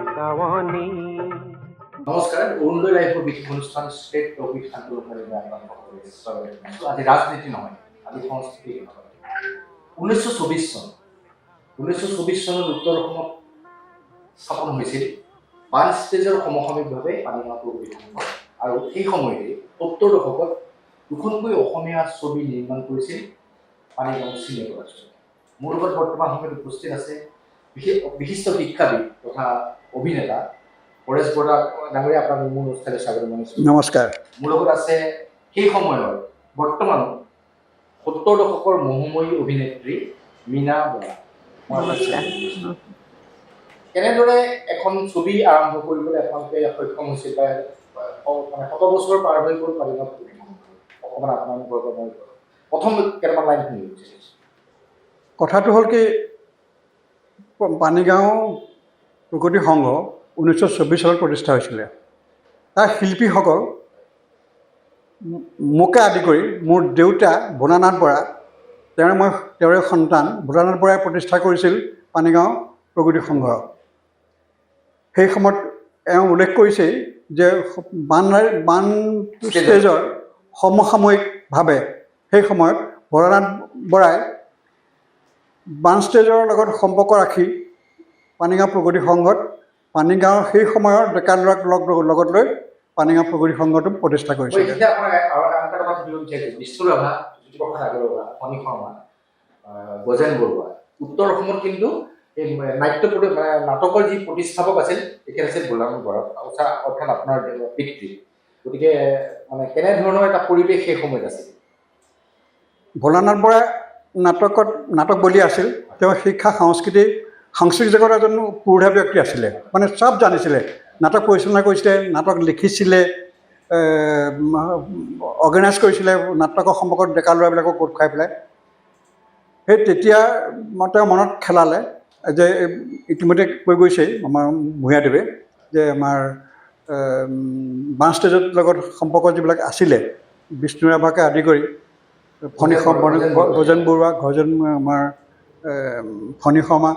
গাৱনী। নমস্কাৰ, অৰুণোদয় লাইভৰ বিশেষ অনুষ্ঠান ষ্টেট টপিক আন্দোলনৰ আজি ৰাজনীতি নহয়, আজি সংস্কৃতি। 1924 চন 1924 চনত উত্তৰ অসমত স্থাপন হৈছিল বান ষ্টেজৰ সমসাময়িকভাৱে পানীগাঁও প্ৰগতি সংঘ, আৰু সেই সময়তে 70 দশকত দুখনকৈ অসমীয়া ছবি নিৰ্মাণ কৰিছিল পানীগাঁও চিনেমা। মোৰ লগত বৰ্তমান সময়ত উপস্থিত আছে বিশিষ্ট শিক্ষাবিদ তথা অভিনেতা পৰেশ বৰা ডাঙৰীয়া, আপোনাক মোৰ অনুষ্ঠানলৈ স্বাগতম জনাইছোঁ। নমস্কাৰ। মোৰ লগত আছে সেই সময়ৰ বৰ্তমান 70 দশকৰ মহোময়ী অভিনেত্ৰী মীনা বৰা। কেনেদৰে এখন ছবি আৰম্ভ কৰিবলৈ আপোনালোকে সক্ষম হৈছিল, মানে 100 বছৰ পাৰ হৈ গ'ল পানীগাঁও প্ৰগতি সংঘ, অকণমান আপোনালোকৰ পৰা মই প্ৰথম কেইটামান লাইন শুনিব বিচাৰিছোঁ। কথাটো হ'ল কি, পানীগাঁও প্ৰগতি সংঘ 1924 চনত প্ৰতিষ্ঠা হৈছিলে। তাৰ শিল্পীসকল মোকে আদি কৰি মোৰ দেউতা ভোলানাথ বৰা, তেওঁৰে সন্তান ভোলানাথ বৰাই প্ৰতিষ্ঠা কৰিছিল পানীগাঁও প্ৰগতি সংঘ। সেই সময়ত এওঁ উল্লেখ কৰিছে যে বান ষ্টেজৰ সমসাময়িকভাৱে সেই সময়ত ভোলানাথ বৰাই বান ষ্টেজৰ লগত সম্পৰ্ক ৰাখি পানীগাঁও প্ৰগতি সংঘত পানীগাঁৱৰ সেই সময়ৰ ডেকা ল'ৰাক লগত লৈ পানীগাঁও প্ৰগতি সংঘটো প্ৰতিষ্ঠা কৰিছিল। বিষ্ণু ৰাভা, জ্যোতিপ্ৰসাদ আগৰৱালা, ফণী শৰ্মা, গজেন বৰুৱা, উত্তৰ অসমত কিন্তু এই নাটকৰ যি প্ৰতিষ্ঠাপক আছিল তেখেত আছিল ভোলানাথ বৰা, অৰ্থাৎ আপোনাৰ পিতৃ। গতিকে মানে কেনেধৰণৰ এটা পৰিৱেশ সেই সময়ত আছিল? ভোলানাথ বৰা নাটক বলি আছিল। তেওঁ শিক্ষা সাংস্কৃতিক জগতৰ এজন পুৰোধা ব্যক্তি আছিলে, মানে চব জানিছিলে। নাটক পৰিচালনা কৰিছিলে, নাটক লিখিছিলে, অৰ্গেনাইজ কৰিছিলে নাটকৰ সম্পৰ্কত ডেকা ল'ৰাবিলাকক গোট খাই পেলাই। সেই তেতিয়া তেওঁ মনত খেলালে যে ইতিমধ্যে কৈ গৈছেই আমাৰ ভূঞাদেৱে যে আমাৰ বান ষ্টেজৰ লগত সম্পৰ্ক যিবিলাক আছিলে, বিষ্ণু ৰাভাকে আদি কৰি গজেন বৰুৱা, আমাৰ ফণী শৰ্মা,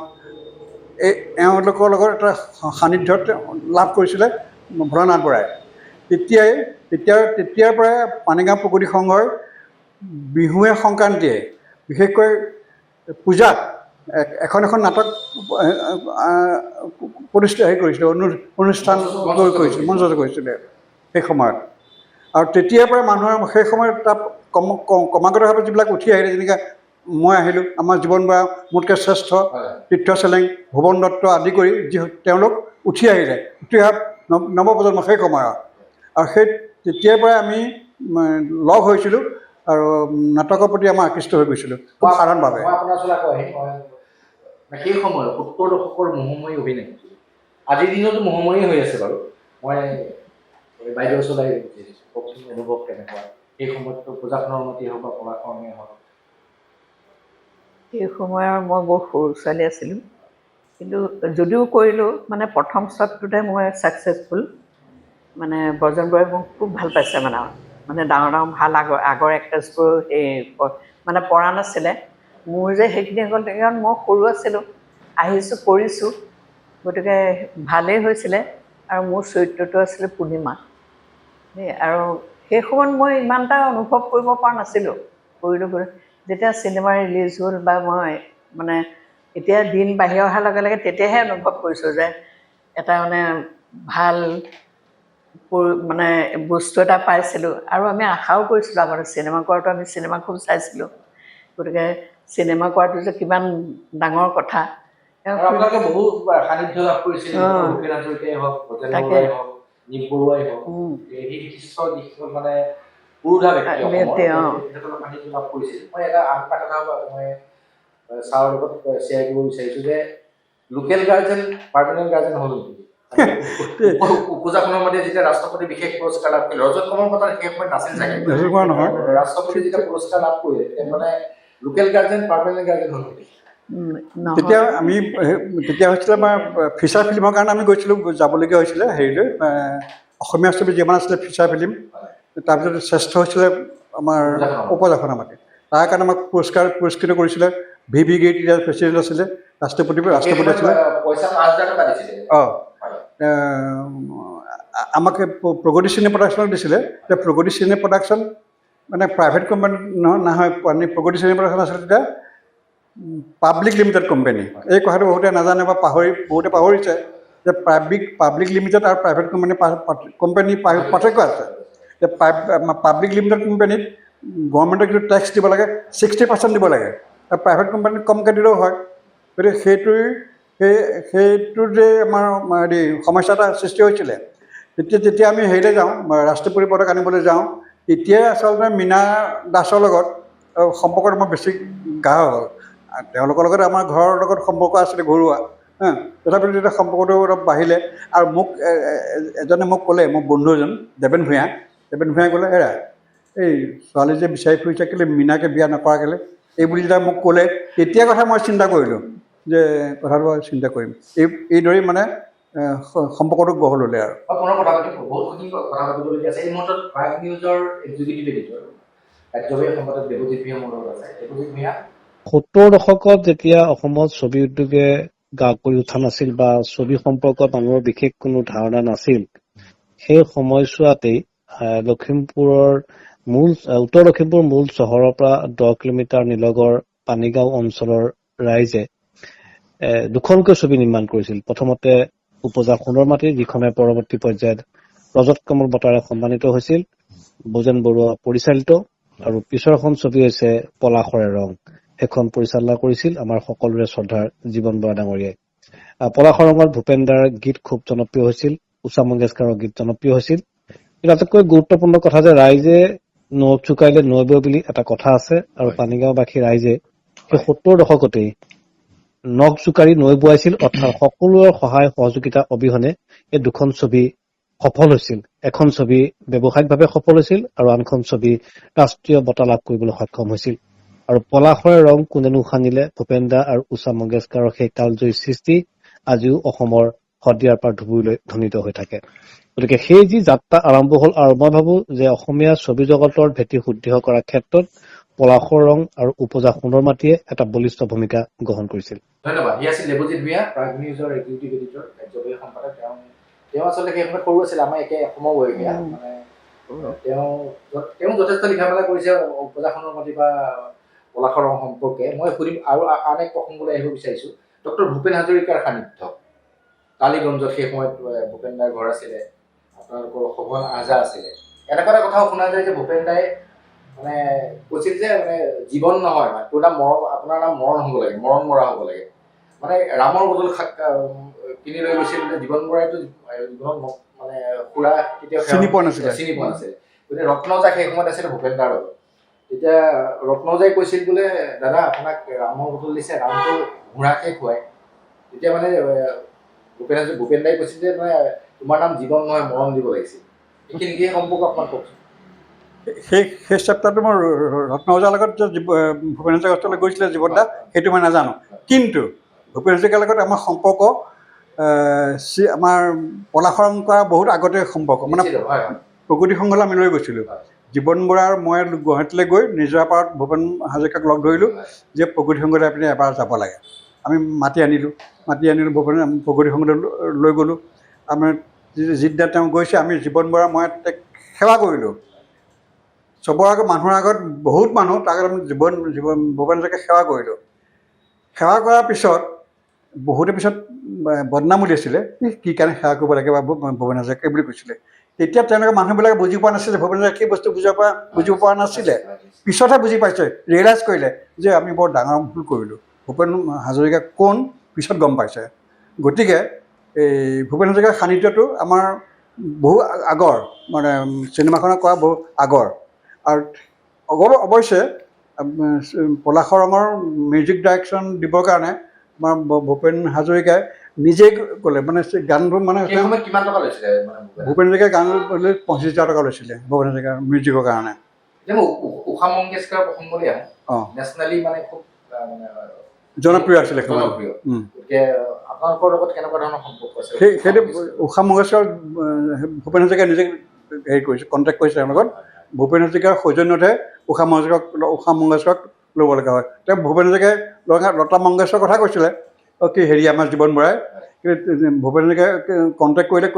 এওঁলোকৰ লগত এটা সান্নিধ্যত লাভ কৰিছিলে ভোলানাথ বৰাই। তেতিয়াৰ পৰাই পানীগাঁও প্ৰগতি সংঘৰ বিহুৱে সংক্ৰান্তিয়ে বিশেষকৈ পূজাত এখন নাটক কৰিছিলে, অনুষ্ঠান মঞ্চস্থ কৰিছিলে সেই সময়ত। আৰু তেতিয়াৰ পৰাই মানুহৰ সেই সময়ত তাত ক্ৰমাগতভাৱে যিবিলাক উঠি আহিলে, যেনেকৈ মই আহিলোঁ, আমাৰ জীৱন বৰা, মোতকৈ শ্ৰেষ্ঠ, তীৰ্থ চেলেং, ভুৱন দত্ত আদি কৰি তেওঁলোক উঠি আহিলে, উঠি অহা নৱপ্ৰজন্ম সেই সময়ত। আৰু সেই তেতিয়াৰ পৰাই আমি লগ হৈছিলোঁ আৰু নাটকৰ প্ৰতি আমাৰ আকৃষ্ট হৈ গৈছিলোঁ খুব সাধাৰণভাৱে। সেই সময়ত 70 দশকৰ মহোময়ী অভিনেত্ৰী, আজিৰ দিনতো মহোময়ী হৈ আছে বাৰু। মই বাইদেউ ওচৰলৈ বিচাৰিছোঁ, কওকচোন অনুভৱ কেনেকুৱা সেই সময়ততো পূজাখনৰ উন্নতি হওক বা পঢ়াখনেই হওক? সেই সময়ৰ মই বৰ সৰু ছোৱালী আছিলোঁ, কিন্তু যদিও কৰিলোঁ মানে প্ৰথম শ্বটটোতে মই ছাকচেছফুল। মানে ব্ৰজন বৰাই মোক খুব ভাল পাইছে, মানে ডাঙৰ ভাল আগৰ এক্ট্ৰেছবোৰ সেই মানে পৰা নাছিলে। মোৰ যে সেইখিনি হ'ল, কাৰণ মই সৰু আছিলোঁ, আহিছোঁ কৰিছোঁ, গতিকে ভালেই হৈছিলে। আৰু মোৰ চৰিত্ৰটো আছিলে পূৰ্ণিমা দেই। আৰু সেই সময়ত মই ইমান এটা অনুভৱ কৰিব পৰা নাছিলোঁ। কৰিলোঁ যেতিয়া চিনেমা ৰিলিজ হ'ল বা মই মানে এতিয়া দিন বাঢ়ি অহাৰ লগে লগে তেতিয়াহে অনুভৱ কৰিছোঁ যে এটা মানে ভাল মানে বস্তু এটা পাইছিলোঁ। আৰু আমি আশাও কৰিছিলোঁ আগতে চিনেমা কৰাটো, আমি চিনেমা খুব চাইছিলোঁ। গতিকে চিনেমা কৰাটো যে কিমান ডাঙৰ কথা। ছাৰৰ লগত শ্বেয়াৰ কৰিব বিচাৰিছোঁ যে লোকেল গাৰ্জেন পাৰ্মানেণ্ট গাৰ্জেন হ'ল নেকি? পূজাখনৰ মতে যেতিয়া ৰাষ্ট্ৰপতি বিশেষ পুৰস্কাৰ লাভ কৰিলে, ৰজত কমল বঁটাৰ শেষ সময়ত নাছিল চাগে, ৰাষ্ট্ৰপতি যেতিয়া পুৰস্কাৰ লাভ কৰিলে, মানে লোকেল গাৰ্জেন পাৰ্মানেণ্ট গাৰ্জেন হ'ল নেকি? তেতিয়া হৈছিলে আমাৰ ফিচাৰ ফিল্মৰ কাৰণে আমি গৈছিলোঁ, যাবলগীয়া হৈছিলে হেৰিলৈ, অসমীয়া ছবি যিমান আছিলে ফিচাৰ ফিল্ম। তাৰপিছত শ্ৰেষ্ঠ হৈছিলে আমাৰ উপজাখনৰ মাটি, তাৰ কাৰণে আমাক পুৰস্কৃত কৰিছিলে। VV গেইট তেতিয়া প্ৰেচিডেণ্ট আছিলে, ৰাষ্ট্ৰপতি আছিলে। আমাকে প্ৰগতি চিনে প্ৰডাকশ্যনত দিছিলে যে প্ৰগতি চিনে প্ৰডাকশ্যন মানে প্ৰাইভেট কোম্পানী নহয় প্ৰগতি চিনে প্ৰডাকশ্যন আছিলে তেতিয়া পাব্লিক লিমিটেড কোম্পানী। এই কথাটো বহুতে নাজানে বা বহুতে পাহৰিছে যে পাব্লিক লিমিটেড আৰু প্ৰাইভেট কোম্পানী পাৰ্থক্য আছে। যে পাব্লিক লিমিটেড কোম্পানীত গভৰ্ণমেণ্টক যিটো টেক্স দিব লাগে 60% দিব লাগে, আৰু প্ৰাইভেট কোম্পানীত কমকৈ দিলেও হয়। গতিকে সেইটোৰ যে আমাৰ হেৰি সমস্যা এটা সৃষ্টি হৈছিলে। যেতিয়া আমি হেৰিলৈ যাওঁ, ৰাষ্ট্ৰপতি পদক আনিবলৈ যাওঁ, তেতিয়াই আচলতে মীনা দাসৰ লগত সম্পৰ্কটো মই বেছি গাঢ় হ'ল। তেওঁলোকৰ লগত আমাৰ ঘৰৰ লগত সম্পৰ্ক আছিলে ঘৰুৱা, তথাপিতো তেতিয়া সম্পৰ্কটো অলপ বাঢ়িলে। আৰু এজনে মোক ক'লে, মোৰ বন্ধু এজন দেৱেন ভূঞাই ক'লে, এই ছোৱালী যে বিচাৰি ফুৰিছে কেলৈ মীনাকে বিয়া নকৰা কেলৈ, এইবুলি যেতিয়া মোক ক'লে, তেতিয়া কথা মই চিন্তা কৰিলোঁ যে কথাটো চিন্তা কৰিম। এইদৰেই মানে সম্পৰ্কটো গঢ় ল'লে। আৰু পুনৰ কথা পাতিম, বহুতখিনি কথা পাতিবলগীয়া আছে। এই মুহূৰ্তত প্ৰাগ নিউজৰ এক্সিকিউটিভ এডিটৰ ৰাজ্যবাহী সম্পাদক দেৱজিৎ ভূঞা মোৰ লগত আছে। দেৱজিৎ ভূঞা, 70 দশকত যেতিয়া অসমত ছবি উদ্যোগে গা কৰি উঠা নাছিল বা ছবি সম্পৰ্কত মানুহৰ বিশেষ কোনো ধাৰণা নাছিল, সেই সময়ছোৱাতেই লখিমপুৰৰ উত্তৰ লখিমপুৰ মূল চহৰৰ পৰা 10 কিলোমিটাৰ নিলগৰ পানীগাঁও অঞ্চলৰ ৰাইজে দুখনকৈ ছবি নিৰ্মাণ কৰিছিল। প্ৰথমতে উপজা সোণৰ মাটি, যিখনে পৰৱৰ্তী পৰ্যায়ত ৰজত কমল বঁটাৰে সন্মানিত হৈছিল, বোজেন বৰুৱা পৰিচালিত, আৰু পিছৰখন ছবি হৈছে পলাশৰে ৰং। সেইখন পৰিচালনা কৰিছিল আমাৰ সকলোৰে শ্ৰদ্ধাৰ জীৱন বৰা ডাঙৰীয়াই। পলাশৰ ৰঙত ভূপেন দাৰ গীত খুব জনপ্ৰিয় হৈছিল, উষা মংগেশকাৰৰ গীত জনপ্ৰিয় হৈছিল। কিন্তু আটাইতকৈ গুৰুত্বপূৰ্ণ কথা যে ৰাইজে নখ চুকাইলে নৈ বৈ বুলি এটা কথা আছে, আৰু পানীগাঁওবাসী ৰাইজে সেই 70 দশকতেই নখ চুকাৰি নৈ বোৱাইছিল। অৰ্থাৎ সকলোৰে সহায় সহযোগিতা অবিহনে এই দুখন ছবি সফল হৈছিল। এখন ছবি ব্যৱসায়িকভাৱে সফল হৈছিল আৰু আনখন ছবি ৰাষ্ট্ৰীয় বঁটা লাভ কৰিবলৈ সক্ষম হৈছিল। আৰু পলাশৰে ৰং কোনেনো সানিলে, ভূপেন দা আৰু উষা মংগেশকাৰৰ সেই কালজয়ী সৃষ্টি আজিও অসমৰ শদিয়াৰ পৰা ধুবুৰীলৈ ধ্বনিত হৈ থাকে। গতিকে সেই যি যাত্ৰা আৰম্ভ হ'ল, আৰু মই ভাবো যে অসমীয়া ছবি জগতৰ ভেটি সুদৃঢ় কৰাৰ ক্ষেত্ৰত পলাশৰ ৰং আৰু উপজা সোণৰ মাটিয়ে এটা বলিষ্ঠ ভূমিকা গ্ৰহণ কৰিছিল। ধন্যবাদ। ই আছিল দেৱজিৎ ভূঞা, প্ৰাগ নিউজৰ এক্সিকিউটিভ এডিটৰ, ৰাজ্যবাহী সম্পাদক। তেওঁ আচলতে সেই সময়ত সৰু আছিল, আমাৰ একে সমবয়সীয়া। মানে তেওঁ যথেষ্ট লিখা মেলা কৰিছে উপজা সোণৰ মাটি বা পলাশৰ ৰং সম্পৰ্কে। মই সুধিম আৰু আন এক প্ৰসংগলৈ আহিব বিচাৰিছোঁ। ডক্টৰ ভূপেন হাজৰিকাৰ সান্নিধ্য কালীগঞ্জত সেই সময়ত ভূপেন দাৰ ঘৰ আছিলে, আপোনালোকৰ সঘন আহজা আছিলে। এনেকুৱা এটা কথাও শুনা যায় যে ভূপেন দাই মানে কৈছিল যে মানে জীৱন নহয়, মানে তোৰ নাম আপোনাৰ নাম মৰণ হ'ব লাগে, মৰণ মৰা হ'ব লাগে। মানে ৰামৰ বদল কিনি লৈ গৈছিল। জীৱন বৰাইতো জীৱনত মানে খুৰা কেতিয়াও চিনি পোৱা নাছিলে। গতিকে ৰত্নজা সেই সময়ত আছিলে ভূপেন দাৰ লগত। তেতিয়া ৰত্নজাই কৈছিল বোলে, দাদা আপোনাক ৰামৰ বদল দিছে, ৰামটো ঘোঁৰাকে খুৱায়। তেতিয়া মানে ভূপেন দাই কৈছিল যে মানে তোমাৰ নাম জীৱন নহয়, মৰণ দিব লাগিছিল। সেই সম্পৰ্ক আপোনাক কওকচোন। সেই চেপ্টাৰটো মই ৰত্নজাৰ লগত যে ভূপেন হাজৰিকাৰ গৈছিলে জীৱন দা, সেইটো মই নাজানো। কিন্তু ভূপেন হাজৰিকাৰ লগত আমাৰ সম্পৰ্ক আমাৰ পলাশৰ ৰং কৰা বহুত আগতে সম্পৰ্ক। মানে প্ৰগতি সংঘলৈ আমি লৈ গৈছিলোঁ। জীৱন বৰা আৰু মই গুৱাহাটীলৈ গৈ নিজৰাপাৰত ভূপেন হাজৰিকাক লগ ধৰিলোঁ যে প্ৰগতি সংঘলৈ আপুনি এবাৰ যাব লাগে। আমি মাতি আনিলোঁ প্ৰগতি সংঘলৈ লৈ গ'লোঁ। আমাৰ যিদিনা তেওঁ গৈছে, আমি জীৱন বৰা মই সেৱা কৰিলোঁ। চবৰ আগত মানুহৰ আগত বহুত মানুহ, তাৰ আগত আমি ভূপেন হাজৰিকাক সেৱা কৰিলোঁ। সেৱা কৰাৰ পিছত বহুতে পিছত বদনাম উলিয়াইছিলে, কি কাৰণে সেৱা কৰিব লাগে বা ভূপেন হাজৰিকাই বুলি কৈছিলে। তেতিয়া তেওঁলোকে মানুহবিলাকে বুজি পোৱা নাছিলে, ভূপেন হাজৰিকাই সেই বস্তু বুজিব পৰা নাছিলে। পিছতহে বুজি পাইছে, ৰিয়েলাইজ কৰিলে যে আমি বৰ ডাঙৰ ভুল কৰিলোঁ। ভূপেন হাজৰিকা কোন পিছত গম পাইছে। গতিকে এই ভূপেন হাজৰিকাৰ সান্নিধ্যটো আমাৰ বহু আগৰ, মানে চিনেমাখনত কৰা বহু আগৰ। আৰু অৱশ্যে পলাশৰ ৰঙৰ মিউজিক ডাইৰেকশ্যন দিবৰ কাৰণে আমাৰ ভূপেন হাজৰিকাই নিজেই ক'লে, মানে গানবোৰ মানে কিমান টকা লৈছিলে ভূপেন হাজৰিকাই গান লৈ 25,000 টকা লৈছিলে ভূপেন হাজৰিকাৰ মিউজিকৰ কাৰণে। উষা মংগেশকাৰ প্ৰসংগলৈ আহোঁ। নেশ্যনেলি মানে খুব জনপ্ৰিয় আছিলে। আপোনালোকৰ লগত কেনেকুৱা ধৰণৰ সম্পৰ্ক আছে? সেইটো উষা মংগেশকাৰ ভূপেন হাজৰিকাই নিজে হেৰি কৰিছে, কণ্টেক্ট কৰিছে তেওঁৰ লগত। ভূপেন হাজৰিকাৰ সৌজন্যতহে উষা মংগেশকাৰক ল'ব লগা হয়। তেওঁ ভূপেন হাজৰিকাই লতা মংগেশকাৰৰ কথা কৈছিলে, কি হেৰি আমাৰ জীৱন বৰাই ভূপেন হাজৰিকাই কণ্টেক্ট কৰিলে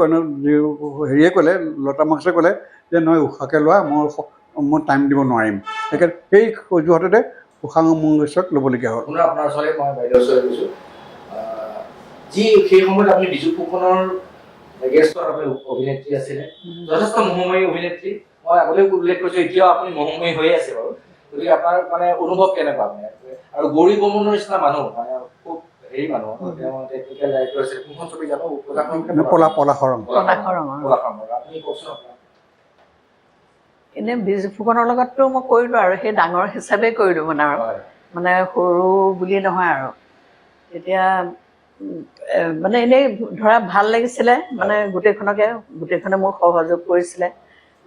হেৰিয়ে ক'লে লতা মংগেশকাৰে ক'লে যে নহয় উষাকে লোৱা মই টাইম দিব নোৱাৰিম সেইকাৰণে সেই অজুহাততে উষা মংগেশক ল'বলগীয়া হ'ল আপোনাৰ ওচৰলৈ মই বাইদেউৰ ওচৰলৈ গৈছোঁ যি সেই সময়ত আপুনি বিজু ফুকনৰ গেষ্টৰ অভিনেত্ৰী আছিলে যথেষ্ট মোহময়ী অভিনেত্ৰী মই আগতেও উল্লেখ কৰিছোঁ এতিয়াও আপুনি মোহময়ী হৈ আছে বাৰু গতিকে আপোনাৰ মানে অনুভৱ কেনেকুৱা মানে আৰু গৌৰী বৰ্মনৰ নিচিনা মানুহ মানে খুব হেৰি মানুহ তেওঁ টেকনিকেল ডাইৰেক্টৰ আছিল কোনখন ছবি জানো পলাশৰং আপুনি কওকচোন এনেই বিজু ফুকনৰ লগততো মই কৰিলোঁ আৰু সেই ডাঙৰ হিচাপে কৰিলোঁ মানে আৰু মানে সৰু বুলি নহয় আৰু এতিয়া মানে এনেই ধৰা ভাল লাগিছিলে মানে গোটেইখনে মোক সহযোগ কৰিছিলে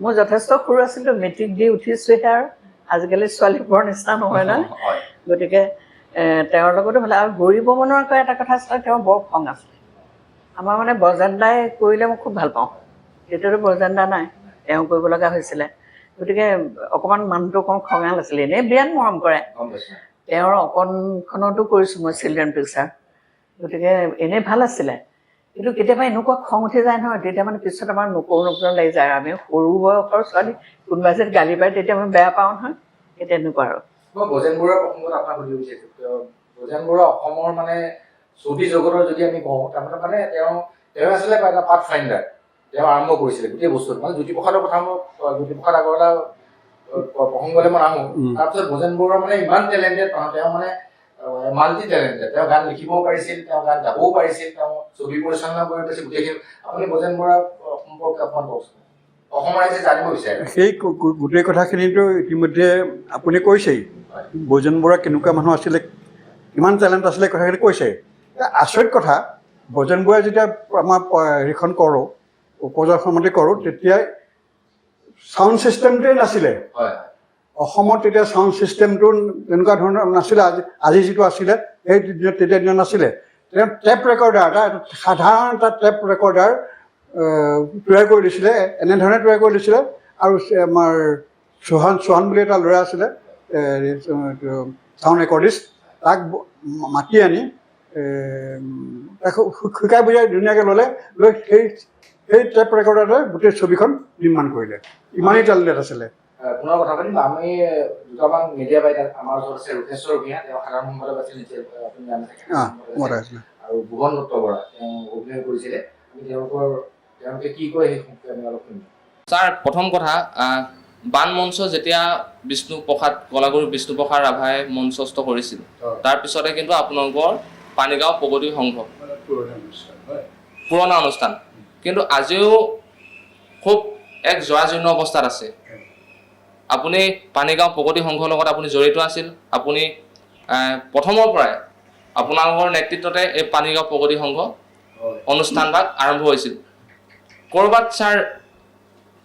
মই যথেষ্ট সৰু আছিলোঁ মেট্ৰিক দি উঠিছোঁহে আৰু আজিকালি ছোৱালীবোৰৰ নিচিনা নহয় নহয় গতিকে তেওঁৰ লগতো ভাল আৰু গৌৰী বৰ্মনৰ আকৌ এটা কথা আছিলে তেওঁৰ বৰ খং আছিলে আমাৰ মানে বৰজান দাই কৰিলে মই খুব ভাল পাওঁ তেতিয়াতো বৰজান দা নাই তেওঁ কৰিব লগা হৈছিলে গতিকে অকণমান মানুহটো অকণ খঙাল আছিলে এনেই বিৰাট মৰম কৰে তেওঁৰ অকণখনতো কৰিছোঁ মই চিলড্ৰেন পিকচাৰ গতিকে এনেই ভাল আছিলে কিন্তু কেতিয়াবা এনেকুৱা খং উঠি যায় নহয় তেতিয়া মানে পিছত আমাৰ নকৰো লাগি যায় আৰু আমি সৰু বয়সৰ ছোৱালী কোনোবাই যদি গালি পাৰে তেতিয়া আমি বেয়া পাওঁ নহয় সেই তেনেকুৱা আৰু মই বজেন বৰুৱাৰ প্ৰসংগত আপোনাক সুধিব বিচাৰিছোঁ বজেন বৰুৱা অসমৰ মানে ছবি জগতৰ যদি আমি কওঁ তাৰমানে মানে তেওঁ আছিলে এটা পাথ ফাইণ্ডাৰ তেওঁ আৰম্ভ কৰিছিলে গোটেই বস্তুটো মানে জ্যোতিপ্ৰসাদৰ কথা মই জ্যোতিপ্ৰসাদ আগৰৱালা প্ৰসংগলৈ মই নাহোঁ তাৰপিছত বজেন বৰুৱা মানে ইমান টেলেণ্টেড তেওঁ মানে মাল্টি টেলেণ্টেড তেওঁ গান লিখিবও পাৰিছিল তেওঁ গান গাবও পাৰিছিল তেওঁ ছবি পৰিচালনা কৰিব পাৰিছিল গোটেইখিনি আপুনি বজেন বৰুৱাৰ সম্পৰ্কে অকণমান কওকচোন অসমৰ ৰাইজে জানিব বিচাৰে সেই গোটেই কথাখিনিতো ইতিমধ্যে আপুনি কৈছেই বজেন বৰুৱা কেনেকুৱা মানুহ আছিলে কিমান টেলেণ্ট আছিলে কথাখিনি কৈছে আচৰিত কথা বজেন বৰুৱাই যেতিয়া আমাৰ হেৰিখন কৰোঁ উপদৰ্শনমতে কৰোঁ তেতিয়া চাউণ্ড ছিষ্টেমটোৱে নাছিলে অসমত তেতিয়া চাউণ্ড ছিষ্টেমটো তেনেকুৱা ধৰণৰ নাছিলে আজি যিটো আছিলে সেই তেতিয়া দিনত নাছিলে তেওঁ টেপ ৰেকৰ্ডাৰ এটা সাধাৰণ এটা টেপ ৰেকৰ্ডাৰ তৈয়াৰ কৰি দিছিলে এনেধৰণে তৈয়াৰ কৰি দিছিলে আৰু আমাৰ চৌহান বুলি এটা ল'ৰা আছিলে চাউণ্ড ৰেকৰ্ডিষ্ট তাক মাতি আনি তাক শিকাই বুজাই ধুনীয়াকৈ ল'লে লৈ সেই টেপ ৰেকৰ্ডাৰতে গোটেই ছবিখন নিৰ্মাণ কৰিলে ইমানেই টেলেণ্টেড আছিলে পুনৰ কথা পাতিম আমি দুটামান মিডিয়া বাইদেউ আমাৰ ওচৰত আছে ৰুথেশ্বৰ ভূঞা তেওঁ সাধাৰণ সম্পাদক আছিল আপুনি জানে আৰু ভুৱন দত্ত বৰা তেওঁ অভিনয় কৰিছিলে আমি তেওঁলোকে কি কয় সেই সম্পৰ্কে আমি অলপ শুনিম ছাৰ প্ৰথম কথা বান মঞ্চ যেতিয়া কলাগুৰু বিষ্ণুপ্ৰসাদ ৰাভাই মঞ্চস্থ কৰিছিল তাৰপিছতে কিন্তু আপোনালোকৰ পানীগাঁও প্ৰগতি সংঘ পুৰণা অনুষ্ঠান কিন্তু আজিও খুব এক জৰাজীৰ্ণ অৱস্থাত আছে আপুনি পানীগাঁও প্ৰগতি সংঘৰ লগত আপুনি জড়িত আছিল আপুনি প্ৰথমৰ পৰাই আপোনালোকৰ নেতৃত্বতে এই পানীগাঁও প্ৰগতি সংঘ অনুষ্ঠানভাগ আৰম্ভ হৈছিল ক'ৰবাত ছাৰ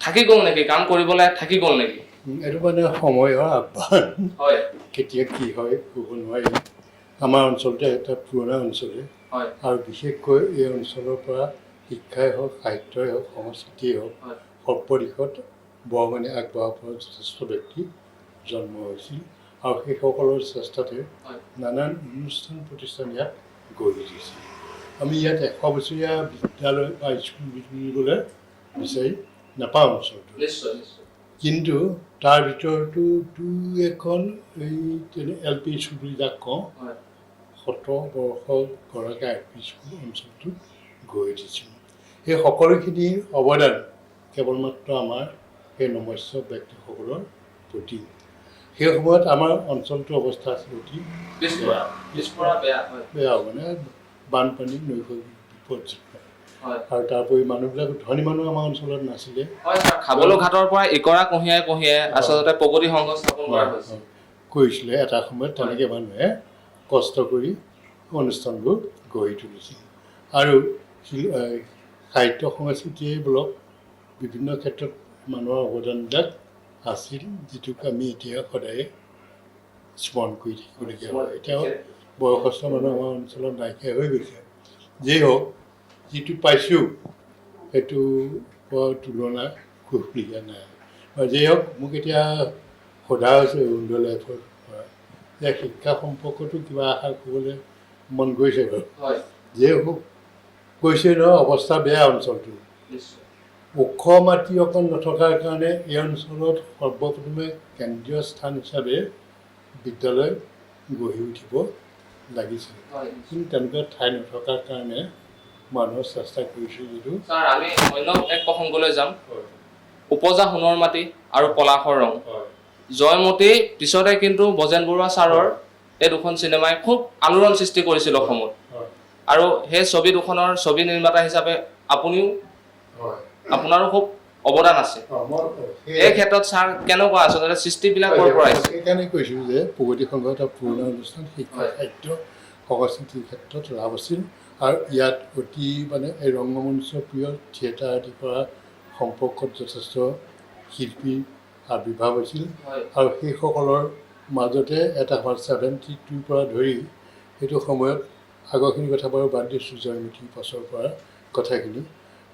থাকি গ'ল নেকি কাম কৰিবলৈ থাকি গ'ল নেকি এইটো মানে সময়ৰ আহ্বান হয় কেতিয়া কি হয় ক'ব নোৱাৰি আমাৰ অঞ্চলতে এটা পুৰণা অঞ্চলে হয় আৰু বিশেষকৈ এই অঞ্চলৰ পৰা শিক্ষাই হওক সাহিত্যই হওক সংস্কৃতিয়েই হওক সৰ্ব দিশত বৰ মানে আগবঢ়াব পৰা যথেষ্ট ব্যক্তি জন্ম হৈছিল আৰু সেইসকলৰ চেষ্টাতে নানান অনুষ্ঠান প্ৰতিষ্ঠান ইয়াত গঢ়ি উঠিছিল আমি ইয়াত 100 বছৰীয়া বিদ্যালয় বা স্কুল বুলিবলৈ বিচাৰি নাপাওঁ অঞ্চলটো কিন্তু তাৰ ভিতৰতো দুই এখন এই LP স্কুল যাক কওঁ 17 বৰ্ষৰ গৰাকী LP স্কুল অঞ্চলটোত গঢ়ি উঠিছিল সেই সকলোখিনি অৱদান কেৱল মাত্ৰ আমাৰ সেই নমস্য ব্যক্তিসকলৰ প্ৰতি সেই সময়ত আমাৰ অঞ্চলটোৰ অৱস্থা আছিল অতি বেয়া মানে বানপানী নৈশ বিপদযুক্ত আৰু তাৰোপৰি মানুহবিলাক ধনী মানুহ আমাৰ অঞ্চলত নাছিলে খাবলো ঘাটৰ পৰা ইকৰা কঢ়িয়াই আচলতে প্ৰগতি সংঘ স্থাপন কৰা হৈছিল কৰিছিলে এটা সময়ত তেনেকৈ মানুহে কষ্ট কৰি অনুষ্ঠানবোৰ গঢ়ি তুলিছিল আৰু সাহিত্য সংস্কৃতিয়ে বোলক বিভিন্ন ক্ষেত্ৰত মানুহৰ অৱদানবিলাক আছিল যিটোক আমি এতিয়া সদায় স্মৰণ কৰি থাকিবলগীয়া হয় এতিয়াও বয়সস্থ মানুহ আমাৰ অঞ্চলত নাইকিয়া হৈ গৈছে যেই হওক যিটো পাইছোঁ সেইটো তুলনা কৰিবলগীয়া নাই আৰু যেই হওক মোক এতিয়া সোধা হৈছে অৰুণোদয় লাইফৰ পৰা যে শিক্ষা সম্পৰ্কতো কিবা আশা কৰিবলৈ মন গৈছে বাৰু যেই হওক কৈছে ন অৱস্থা বেয়া অঞ্চলটো। ওখ মাটি অকণ নথকাৰ কাৰণে এই অঞ্চলত সৰ্বপ্ৰথমে কেন্দ্ৰীয় স্থান হিচাপে বিদ্যালয় গঢ়ি উঠিব লাগিছিল, কিন্তু তেনেকুৱা ঠাই নথকাৰ কাৰণে মানুহৰ চেষ্টা কৰিছিল যদিও। ছাৰ আমি অন্য এক প্ৰসংগলৈ যাম। উপজা সোণৰ মাটি আৰু পলাশৰ ৰং, জয়মতী পিছতে কিন্তু বজেন বৰুৱা ছাৰৰ এই দুখন চিনেমাই খুব আলোড়ন সৃষ্টি কৰিছিল অসমত, আৰু সেই ছবি দুখনৰ ছবি নিৰ্মাতা হিচাপে আপুনিও আপোনাৰো খুব অৱদান আছে। এই ক্ষেত্ৰত ছাৰ কেনেকুৱা আচলতে সৃষ্টিবিলাক ক'ৰ পৰা আহিছে? সেইকাৰণে কৈছোঁ যে প্ৰগতি সংঘ এটা পুৰণা অনুষ্ঠান, শিক্ষা সাহিত্য সংস্কৃতিৰ ক্ষেত্ৰত লাভ আছিল, আৰু ইয়াত অতি মানে এই ৰংগমঞ্চ প্ৰিয় থিয়েটাৰ আদি কৰা সম্পৰ্কত যথেষ্ট শিল্পীৰ আৱিৰ্ভাৱ হৈছিল, আৰু সেইসকলৰ মাজতে এটা হ'ল 72 পৰা ধৰি সেইটো সময়ত আগৰখিনি কথা বাৰু বাদ দিছোঁ, জয়মতীৰ পাছৰ পৰা কথাখিনি,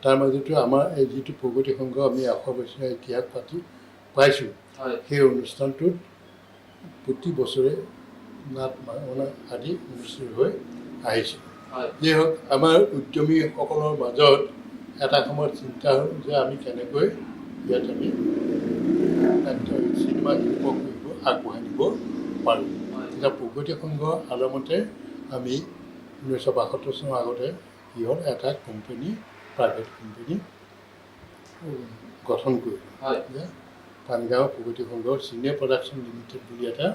তাৰ মাজতো আমাৰ এই যিটো প্ৰগতি সংঘ আমি 100 বছৰীয়া ইতিহাস পাতি পাইছোঁ, সেই অনুষ্ঠানটোত প্ৰতি বছৰে নাট ভাওনা আদি অনুষ্ঠিত হৈ আহিছে। যি হওক, আমাৰ উদ্যমীসকলৰ মাজত এটা সময়ত চিন্তা হ'ল যে আমি কেনেকৈ ইয়াত আমি চিনেমা শিল্প আগবঢ়াই নিব পাৰোঁ। এতিয়া প্ৰগতি সংঘৰ আলমতে আমি 1972 চনৰ আগতে কি হ'ল, এটা কোম্পানী, প্ৰাইভেট কোম্পানী গঠন কৰিলোঁ, যে পানীগাঁও প্ৰগতি সংঘৰ চিনে প্ৰডাকশ্যন লিমিটেড বুলি এটা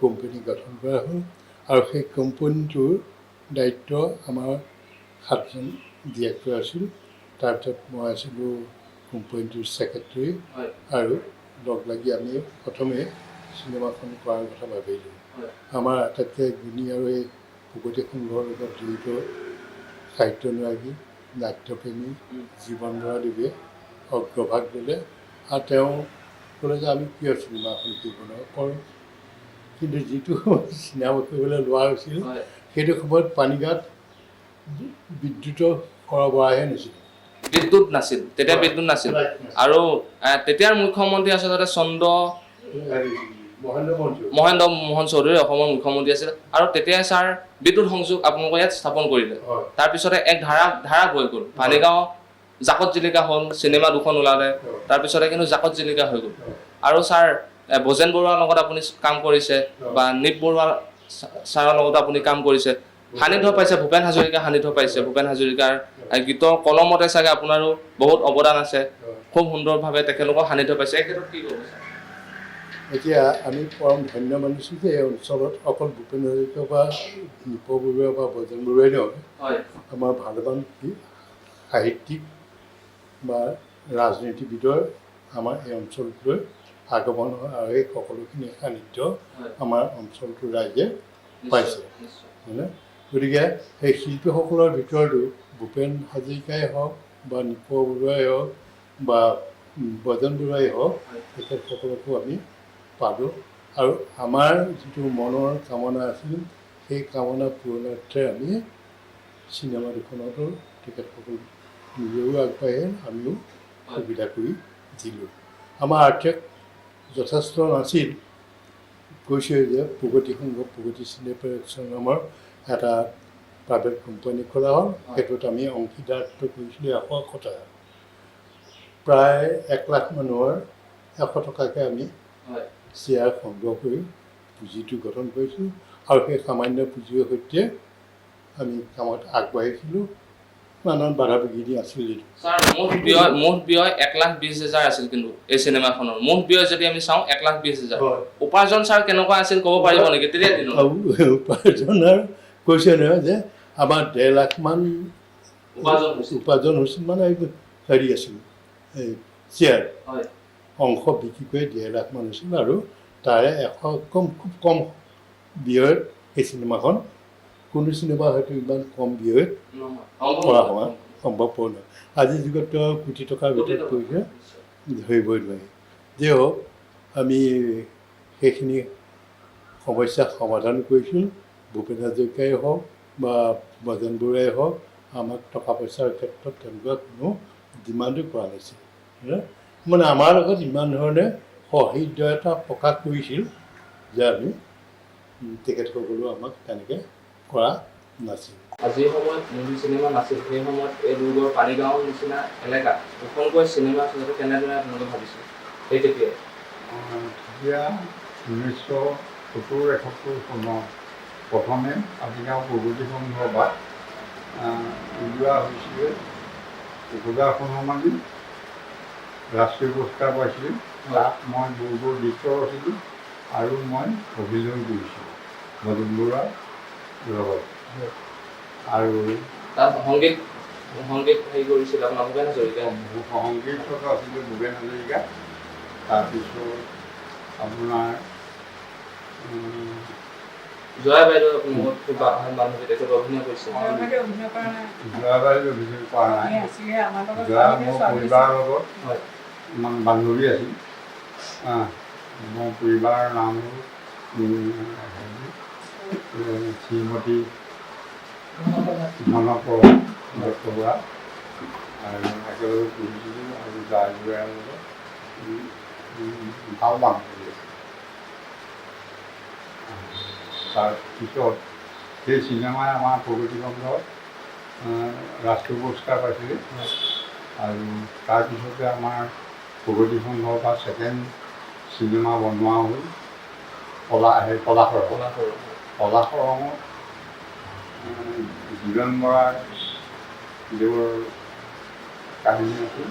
কোম্পানী গঠন কৰা হ'ল, আৰু সেই কোম্পানীটোৰ দায়িত্ব আমাৰ 7জন ডিৰেক্টৰ আছিল। তাৰপিছত মই আছিলোঁ কোম্পানীটোৰ ছেক্ৰেটেৰী, আৰু লগ লাগি আমি প্ৰথমে চিনেমাখন কৰাৰ কথা ভাবিলোঁ। আমাৰ আটাইতকৈ গুণী আৰু এই প্ৰগতি সংঘৰ লগত জড়িত সাহিত্যনুৰাগী, নাট্যপ্ৰেমী জীৱন বৰাদেৱে অগ্ৰভাগ দিলে, আৰু তেওঁ ক'লে যে আমি কিয় চিনেমা এখন কৰিব নোৱাৰোঁ। কিন্তু যিটো চিনেমা কৰিবলৈ লোৱা হৈছিল, সেইটো সময়ত পানীগাঁৱত বিদ্যুতৰ সৰবৰাহে নাছিল, বিদ্যুৎ নাছিল, তেতিয়া বিদ্যুৎ নাছিল, আৰু তেতিয়াৰ মুখ্যমন্ত্ৰী আচলতে মহেন্দ্ৰ মোহন চৌধুৰী অসমৰ মুখ্যমন্ত্ৰী আছিল, আৰু তেতিয়াই ছাৰ বিদ্যুৎ সংযোগ আপোনালোকে ইয়াত স্থাপন কৰিলে। তাৰপিছতে এক ধাৰা হৈ গ'ল, পানীগাঁও জাকত জিলিকা হ'ল, চিনেমা দুখন ওলালে, তাৰপিছতে কিন্তু জাকত জিলিকা হৈ গ'ল। আৰু ছাৰ বজেন বৰুৱাৰ লগত আপুনি কাম কৰিছে, বা নিপ বৰুৱা ছাৰৰ লগত আপুনি কাম কৰিছে, সান্নিধ্য পাইছে, ভূপেন হাজৰিকা সান্নিধ্য পাইছে, ভূপেন হাজৰিকাৰ গীতৰ কলমতে চাগে আপোনাৰো বহুত অৱদান আছে, খুব সুন্দৰভাৱে তেখেতলোকক সান্নিধ্য পাইছে। এই ক্ষেত্ৰত কি ক'ব? এতিয়া আমি পৰম ধন্য মানিছোঁ যে এই অঞ্চলত অকল ভূপেন হাজৰিকা বা নিপ বৰুৱা বা বজেন বৰুৱাই নহয়, আমাৰ ভালেমান সাহিত্যিক বা ৰাজনীতিবিদৰ আমাৰ এই অঞ্চলটোলৈ আগমন হয়, আৰু এই সকলোখিনি সান্নিধ্য আমাৰ অঞ্চলটোৰ ৰাইজে পাইছে। গতিকে সেই শিল্পীসকলৰ ভিতৰতো ভূপেন হাজৰিকাই হওক বা নিপ বৰুৱাই হওক বা বজেন বৰুৱাই হওক, তেখেতসকলকো আমি পালোঁ, আৰু আমাৰ যিটো মনৰ কামনা আছিল, সেই কামনা পূৰণাৰ্থে আমি চিনেমা দুখনতো তেখেতসকল নিজেও আগবাঢ়িল, আমিও সুবিধা কৰি দিলোঁ। আমাৰ আৰ্থিক যথেষ্ট নাছিল, কৈছে যে প্ৰগতি সংঘ প্ৰগতি চিনে প্ৰডাকশ্যন নামৰ এটা প্ৰাইভেট কোম্পানী খোলা হ'ল, সেইটোত আমি অংশীদাৰত্ব কৰিছিলোঁ 100 টকা, প্ৰায় 1 লাখ মানুহৰ 100 টকাকৈ আমি শ্বেয়াৰ সংগ্ৰহ কৰি পুঁজিটো গঠন কৰিছোঁ, আৰু সেই সামান্য পুঁজিৰ সৈতে আমি কামত আগবাঢ়িছিলোঁ। নানান বাধা বিঘিনি আছিল যদিও। ছাৰ মুঠ ব্যয় 1,20,000 আছিল, কিন্তু এই চিনেমাখনৰ মুঠ ব্যয় যদি আমি চাওঁ 1,20,000। উপাৰ্জন ছাৰ কেনেকুৱা আছিল ক'ব পাৰিব নেকি তেতিয়া দিনত? উপাৰ্জনৰ কৈছে নহয় যে আমাৰ 1.5 লাখ মান উপাৰ্জন হৈছিল, মানে হেৰি আছিল এই শ্বেয়াৰ অংশ বিক্ৰী কৰি 1.5 লাখ মান হৈছিল, আৰু তাৰে খুব কম ব্যয়ত সেই চিনেমাখন, কোনো চিনেমা হয়তো ইমান কম ব্যয়ত কৰা হোৱা সম্ভৱপৰ নহয়। আজিৰ যুগততো কোটি টকাৰ ভিতৰত পৰিছে, ধৰিবই নোৱাৰি। যি হওক, আমি সেইখিনি সমস্যা সমাধান কৰিছোঁ। ভূপেন হাজৰিকাই হওক বা বজেন বৰুৱাই হওক, আমাক টকা পইচাৰ ক্ষেত্ৰত তেনেকুৱা কোনো ডিমাণ্ডো কৰা নাছিল, মানে আমাৰ লগত ইমান ধৰণে সহৃদয়তা প্ৰকাশ কৰিছিল যে আমি তেখেতসকলেও আমাক তেনেকৈ কৰা নাছিল। যি সময়ত মুভি চিনেমা নাছিল সেই সময়ত এই দুৰ্গৰ পানীগাঁৱৰ নিচিনা এলেকা দুখনকৈ চিনেমা আচলতে কেনেদৰে আপোনালোকে ভাবিছিল সেই তেতিয়াই? তেতিয়া 1970-71 চনত প্ৰথমে পানীগাঁও প্ৰগতি সংঘৰ পৰা উলিওৱা হৈছিলে। উপজাখনৰ মানে ৰাষ্ট্ৰীয় পুৰস্কাৰ পাইছিলোঁ। তাত মই দুৰ্গৰ ডিৰেক্টৰ আছিলোঁ আৰু মই অভিনয় কৰিছিলোঁ মদন বৰুৱাৰ লগত। আৰু তাত সংগীত হেৰি কৰিছিল আপোনাৰ ভূপেন হাজৰিকা? সংগীতত আছিলে ভূপেন হাজৰিকা। তাৰপিছত আপোনাৰ জয়া বাইদেউ আপোনালোকৰ খুব ভাল বান্ধৱী, তেখেত অভিনয় কৰিছিল। জয়া বাইদেউ অভিনয় কৰা নাই। জয়া মোৰ পৰিবাৰৰ লগত ইমান বান্ধৱী আছিল। মোৰ পৰিবাৰৰ নাম হ'ল শ্ৰীমতী ধনপ্ৰভা বৰুৱা আৰু একেলগে পঢ়িছিলোঁ আৰু জয়া জয়াৰ লগত ভাল বান্ধৱী আছিল। তাৰপিছত সেই চিনেমাই আমাৰ প্ৰগতি সংঘত ৰাষ্ট্ৰীয় পুৰস্কাৰ পাইছিলে আৰু তাৰপিছতে আমাৰ প্ৰগতি সংঘৰ পৰা ছেকেণ্ড চিনেমা বনোৱা হ'ল কলাসৰঙত জীবন বৰাৰ দেৱৰ কাহিনী আছিল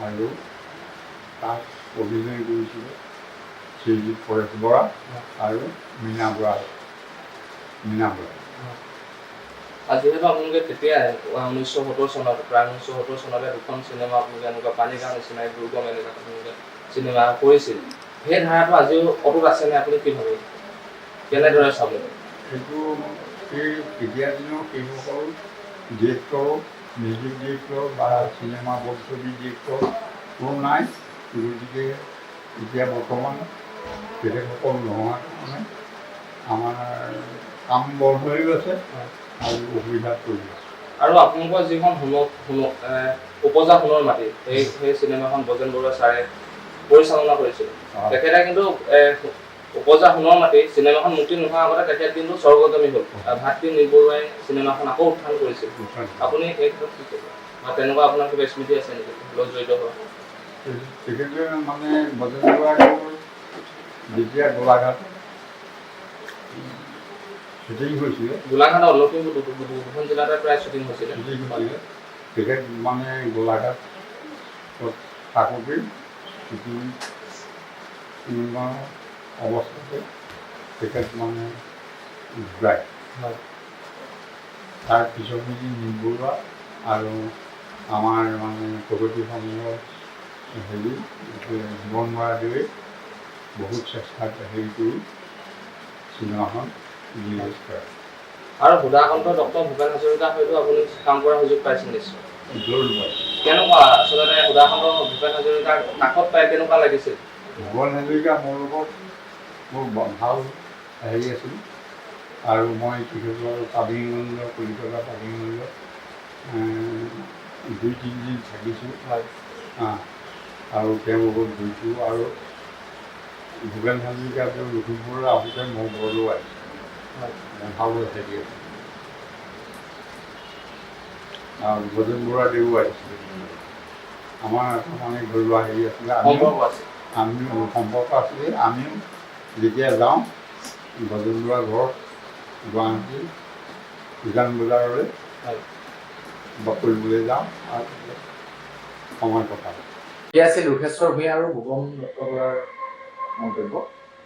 আৰু তাত অভিনয় কৰিছিলে শ্ৰীজিৎ পৰেশ বৰা আৰু মীনা বৰা। যিহেতু আপোনালোকে তেতিয়াই 1970 চনত প্ৰায় 1970 চনতে দুখন চিনেমা আপোনালোকে এনেকুৱা পানীগাঁও নিচিনা দুৰ্গম এলেকাত আপোনালোকে চিনেমা কৰিছিল, সেই ধাৰাটো আজিও অটুট আছেনে আপুনি কি ভাবে? কেনেদৰে চাব? সেইটো সেই তেতিয়াৰ দিনৰ সেইসকল ডিৰেক্টৰ, মিউজিক ডিৰেক্টৰ বা চিনেমা বোলছবি ডিৰেক্টৰ কোনো নাই। গতিকে এতিয়া বৰ্তমান তেখেতসকল নোহোৱাৰ কাৰণে আমাৰ কাম বন্ধ হৈ গৈছে আৰু অসুবিধাত পৰি আছে। আৰু আপোনালোকৰ যিখন উপজা সোণৰ মাটি সেই চিনেমাখন বজেন বৰুৱা ছাৰে পৰিচালনা কৰিছিল। তেখেতে কিন্তু উপজা সোণৰ মাটি চিনেমাখন মুক্তি নোহোৱাৰ আগতে তেখেত কিন্তু স্বৰ্গগামী হ'ল। ভাতৃ নীল বৰুৱাই চিনেমাখন আকৌ উত্থান কৰিছিল। আপুনি এই ক্ষেত্ৰত কি ক'ব? বা তেনেকুৱা আপোনাৰ কিবা স্মৃতি আছে নেকি লগত জড়িত হোৱা? তেখেতে মানে বজেন বৰুৱাই যেতিয়া গোলাঘাট শ্বুটিং হৈছিলে, গোলাঘাটত লখিমপুৰ দুখন জিলাতে প্ৰায় শ্বুটিং হৈছিলে। তেখেত মানে গোলাঘাট থাকোঁতেই শ্বুটিং অৱস্থাতে তেখেত মানে যায়। তাৰ পিছত নেকি নীল বৰুৱা আৰু আমাৰ মানে প্ৰগতি সংঘৰ জীৱন বৰাদেৱে বহুত চেষ্টা হেৰি কৰি চিনেমাখন ৰিলিজ কৰে। আৰু সুধাকণ্ঠ ডক্টৰ ভূপেন হাজৰিকাৰ সৈতে আপুনি কাম কৰাৰ সুযোগ পাইছিল নিশ্চয়? কেনেকুৱা আচলতে সুধাকণ্ঠ ভূপেন হাজৰিকাৰ কাষত পাই কেনেকুৱা লাগিছিল? ভূপেন হাজৰিকা মোৰ লগত মোৰ ভাল হেৰি আছিল আৰু মই তেখেতৰ পাবিংগঞ্জ কলিকতা পাবিংগঞ্জত 2-3 দিন থাকিছোঁ আৰু তেওঁৰ লগত গৈছোঁ। আৰু ভূপেন হাজৰিকা তেওঁ লখিমপুৰলৈ আহোঁতে মই ঘৰলৈ আহিছোঁ, ভাল থাকি আছোঁ। আৰু বজেন বৰুৱা দেৱো আহিছিলে। আমাৰ মানে ঘৰুৱা হেৰি আছিলে, আমিও সম্পৰ্ক আছিলে। আমিও যেতিয়া যাওঁ বজেন বৰুৱাৰ ঘৰত গুৱাহাটী উজান বজাৰলৈ কৰিবলৈ যাওঁ আৰু সময় কটাওঁ। এয়া আছিল লোকেশ্বৰ ভূঞা আৰু ভুৱন দত্ত বৰাৰ মন্তব্য।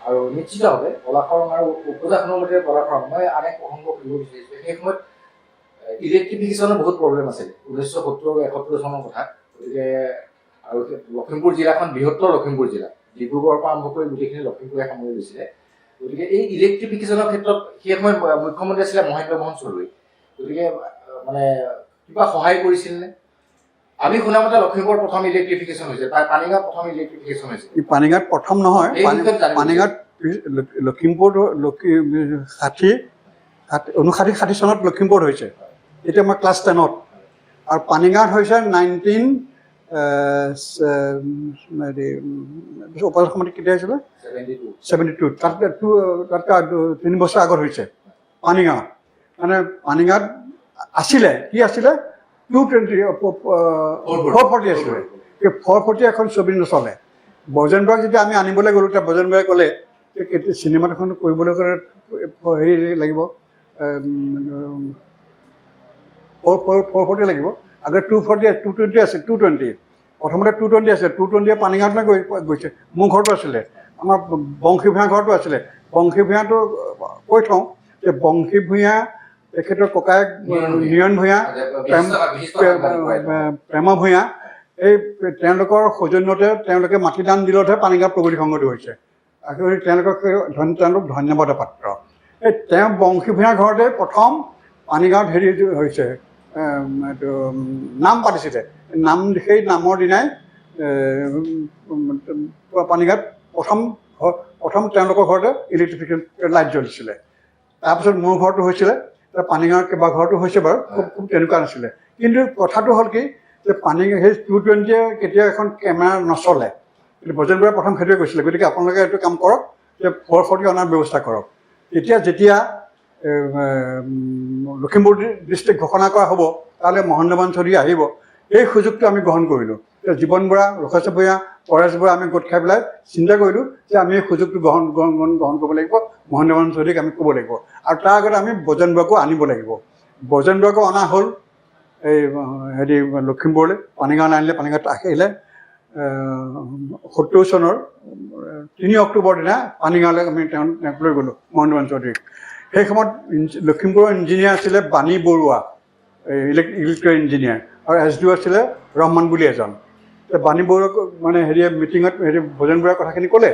আৰু নিশ্চিতভাৱে কলাসৰং আৰু উপজা সোণৰ কলাসৰং মই আন এক প্ৰসংগ কৰিব বিচাৰিছোঁ। সেই সময়ত ইলেক্ট্ৰিফিকেশ্যনৰ বহুত প্ৰব্লেম আছিল 1970-71 চনৰ কথা। গতিকে আৰু লখিমপুৰ জিলাখন বৃহত্তৰ লখিমপুৰ জিলা, ডিব্ৰুগড়ৰ পৰা আৰম্ভ কৰি গোটেইখিনি লখিমপুৰে সামৰি লৈছিলে। গতিকে এই ইলেক্ট্ৰিফিকেশ্যনৰ ক্ষেত্ৰত সেই সময়ত মুখ্যমন্ত্ৰী আছিলে মহেন্দ্ৰ মোহন চৌধুৰী। গতিকে মানে কিবা সহায় কৰিছিল নে? আমি শুনামতে লখিমপুৰ প্ৰথম ইলেক্ট্ৰিফিকেশ্যন হৈছে, পানীগাঁৱত প্ৰথম ইলেক্ট্ৰিফিকেশ্যন হৈছে। পানীগাঁৱত প্ৰথম নহয়, পানীগাঁৱত লখিমপুৰ 59-60 চনত লখিমপুৰত হৈছে। এতিয়া মই ক্লাছ 10ত। আৰু পানীগাঁৱত হৈছে 1972 কেতিয়া হৈছিলে? 72। তাতকৈ 3 বছৰ আগত হৈছে পানীগাঁৱত। মানে পানীগাঁৱত আছিলে কি আছিলে 220 440 আছিলে। সেই 440 এখন ছবি নচলে। বজেন বৰাক যেতিয়া আমি আনিবলৈ গ'লোঁ তেতিয়া বজেন বৰাই ক'লে যে চিনেমাত এখন কৰিবলৈ গ'লে হেৰি লাগিব 440 লাগিব। আগতে 220 আছে 220 প্ৰথমতে 220 আছে 220 পানীগাঁৱত গৈছে। মোৰ ঘৰটো আছিলে, আমাৰ বংশী ভূঞা ঘৰটো আছিলে। বংশী ভূঞাটো কৈ থওঁ যে বংশী ভূঞা তেখেতৰ ককায়েক নিৰণ ভূঞা প্ৰেম ভূঞা এই তেওঁলোকৰ সৌজন্যতে তেওঁলোকে মাটিদান দিলতহে পানীগাঁও প্ৰগতি সংঘটো হৈছে। তেওঁলোক ধন্যবাদৰ পাত্ৰ। এই তেওঁ বংশী ভূঞাৰ ঘৰতে প্ৰথম পানীগাঁৱত হেৰি হৈছে এইটো নাম পাতিছিলে। সেই নামৰ দিনাই পানীগাঁৱত প্ৰথম তেওঁলোকৰ ঘৰতে ইলেক্ট্ৰিফিকেশ্যন লাইট জ্বলিছিলে। তাৰপিছত মোৰ ঘৰটো হৈছিলে, পানীগাঁৱৰ কেইবা ঘৰটো হৈছে বাৰু, খুব তেনেকুৱা নাছিলে। কিন্তু কথাটো হ'ল কি যে সেই 220 কেতিয়া এখন কেমেৰা নচলে। কিন্তু বজেন বৰাই প্ৰথম সেইটোৱে কৈছিলে, গতিকে আপোনালোকে এইটো কাম কৰক যে 440 অনাৰ ব্যৱস্থা কৰক। যেতিয়া লখিমপুৰ ডিষ্ট্ৰিক্ট ঘোষণা কৰা হ'ব তালৈ মহেন্দ্ৰমান চৌধুৰী আহিব। এই সুযোগটো আমি গ্ৰহণ কৰিলোঁ। জীৱন বৰা, লক্ষেশ্বৰ ভূঞা, পৰেশ বৰা আমি গোট খাই পেলাই চিন্তা কৰিলোঁ যে আমি এই সুযোগটো গ্ৰহণ কৰিব লাগিব। মহেন্দ্ৰমান চৌধুৰীক আমি ক'ব লাগিব আৰু তাৰ আগতে আমি বজেন বৰাকো আনিব লাগিব। বজেন বৰাকো অনা হ'ল এই হেৰি লখিমপুৰলৈ। পানীগাঁৱত আনিলে, পানীগাঁৱত আহিলে 70 চনৰ 3 অক্টোবৰ দিনা পানীগাঁৱলৈ আমি তেওঁক লৈ গ'লোঁ মহেন্দ্ৰমান চৌধুৰীক। সেই সময়ত লখিমপুৰৰ ইঞ্জিনিয়াৰ আছিলে বাণী বৰুৱা, ইলেক্ট্ৰিকেল ইঞ্জিনিয়াৰ, আৰু SDO আছিলে ৰহমান বুলি এজন। বাণী বৰুৱাক মানে মিটিঙত বজেন বৰুৱাৰ কথাখিনি ক'লে,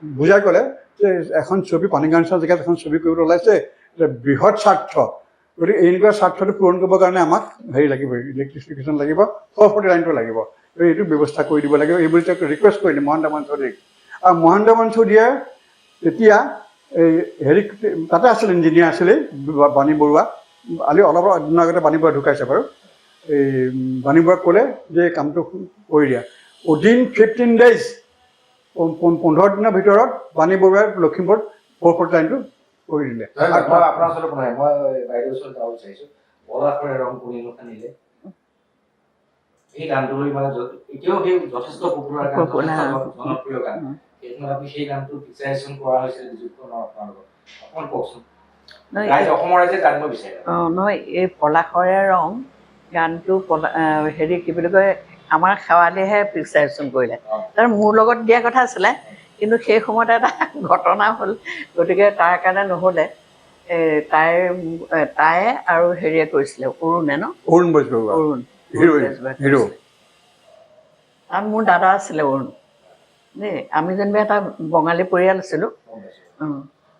বুজাই ক'লে যে এখন ছবি পানীগাঁও নিচিনা জেগাত এখন ছবি কৰিবলৈ ওলাইছে, বৃহৎ স্বাৰ্থ, গতিকে এনেকুৱা স্বাৰ্থটো পূৰণ কৰিবৰ কাৰণে আমাক হেৰি লাগিব, ইলেক্ট্ৰিফিকেশ্যন লাগিব, 440 লাইনটো লাগিব, এইটো ব্যৱস্থা কৰি দিব লাগিব। এইবুলি তেওঁক ৰিকুৱেষ্ট কৰিলে মহেন্দ্ৰমান চৌধুৰীক। আৰু মহেন্দ্ৰমান চৌধুৰীয়ে তেতিয়া এই হেৰি তাতে আছিলে, ইঞ্জিনিয়াৰ আছিলে বাণী বৰুৱা। অলপ দিনৰ আগতে বাণী বৰুৱা ঢুকাইছে বাৰু। এই বাণী বৰুৱাক ক'লে যে কামটো কৰি দিয়া। উইদিন 15 days 15 দিনৰ ভিতৰত বাণী বৰুৱাই লখিমপুৰত 440 লাইনটো কৰি দিলে। আপোনাৰ ওচৰত মই বাইদেউৰ ওচৰত যাব বিচাৰিছোঁ। পলাশৰে ৰং কৰিলো খানিলে, এই গানটো লৈ মানে এতিয়াও সেই যথেষ্ট পপুলাৰ গান, জনপ্ৰিয় গান। সেই গানটো পিকচাৰেশ্যন কৰা হৈছিল অকণমান কওকচোন। অসমৰ ৰাইজে জানিব বিচাৰে। নহয়, এই পলাশৰে ৰং গানটো হেৰি কি বুলি কয়, আমাৰ শেৱালিহে পিকচাৰেশ্যন কৰিলে। তাৰ মোৰ লগত দিয়া কথা আছিলে, কিন্তু সেই সময়ত এটা ঘটনা হ'ল, গতিকে তাৰ কাৰণে নহ'লে। তাই আৰু হেৰিয়ে কৰিছিলে, অৰুণে অৰুণ বজবৰুৱা, হিৰো। আৰু মোৰ দাদা আছিলে অৰুণ দেই। আমি যেনিবা এটা বঙালী পৰিয়াল আছিলোঁ।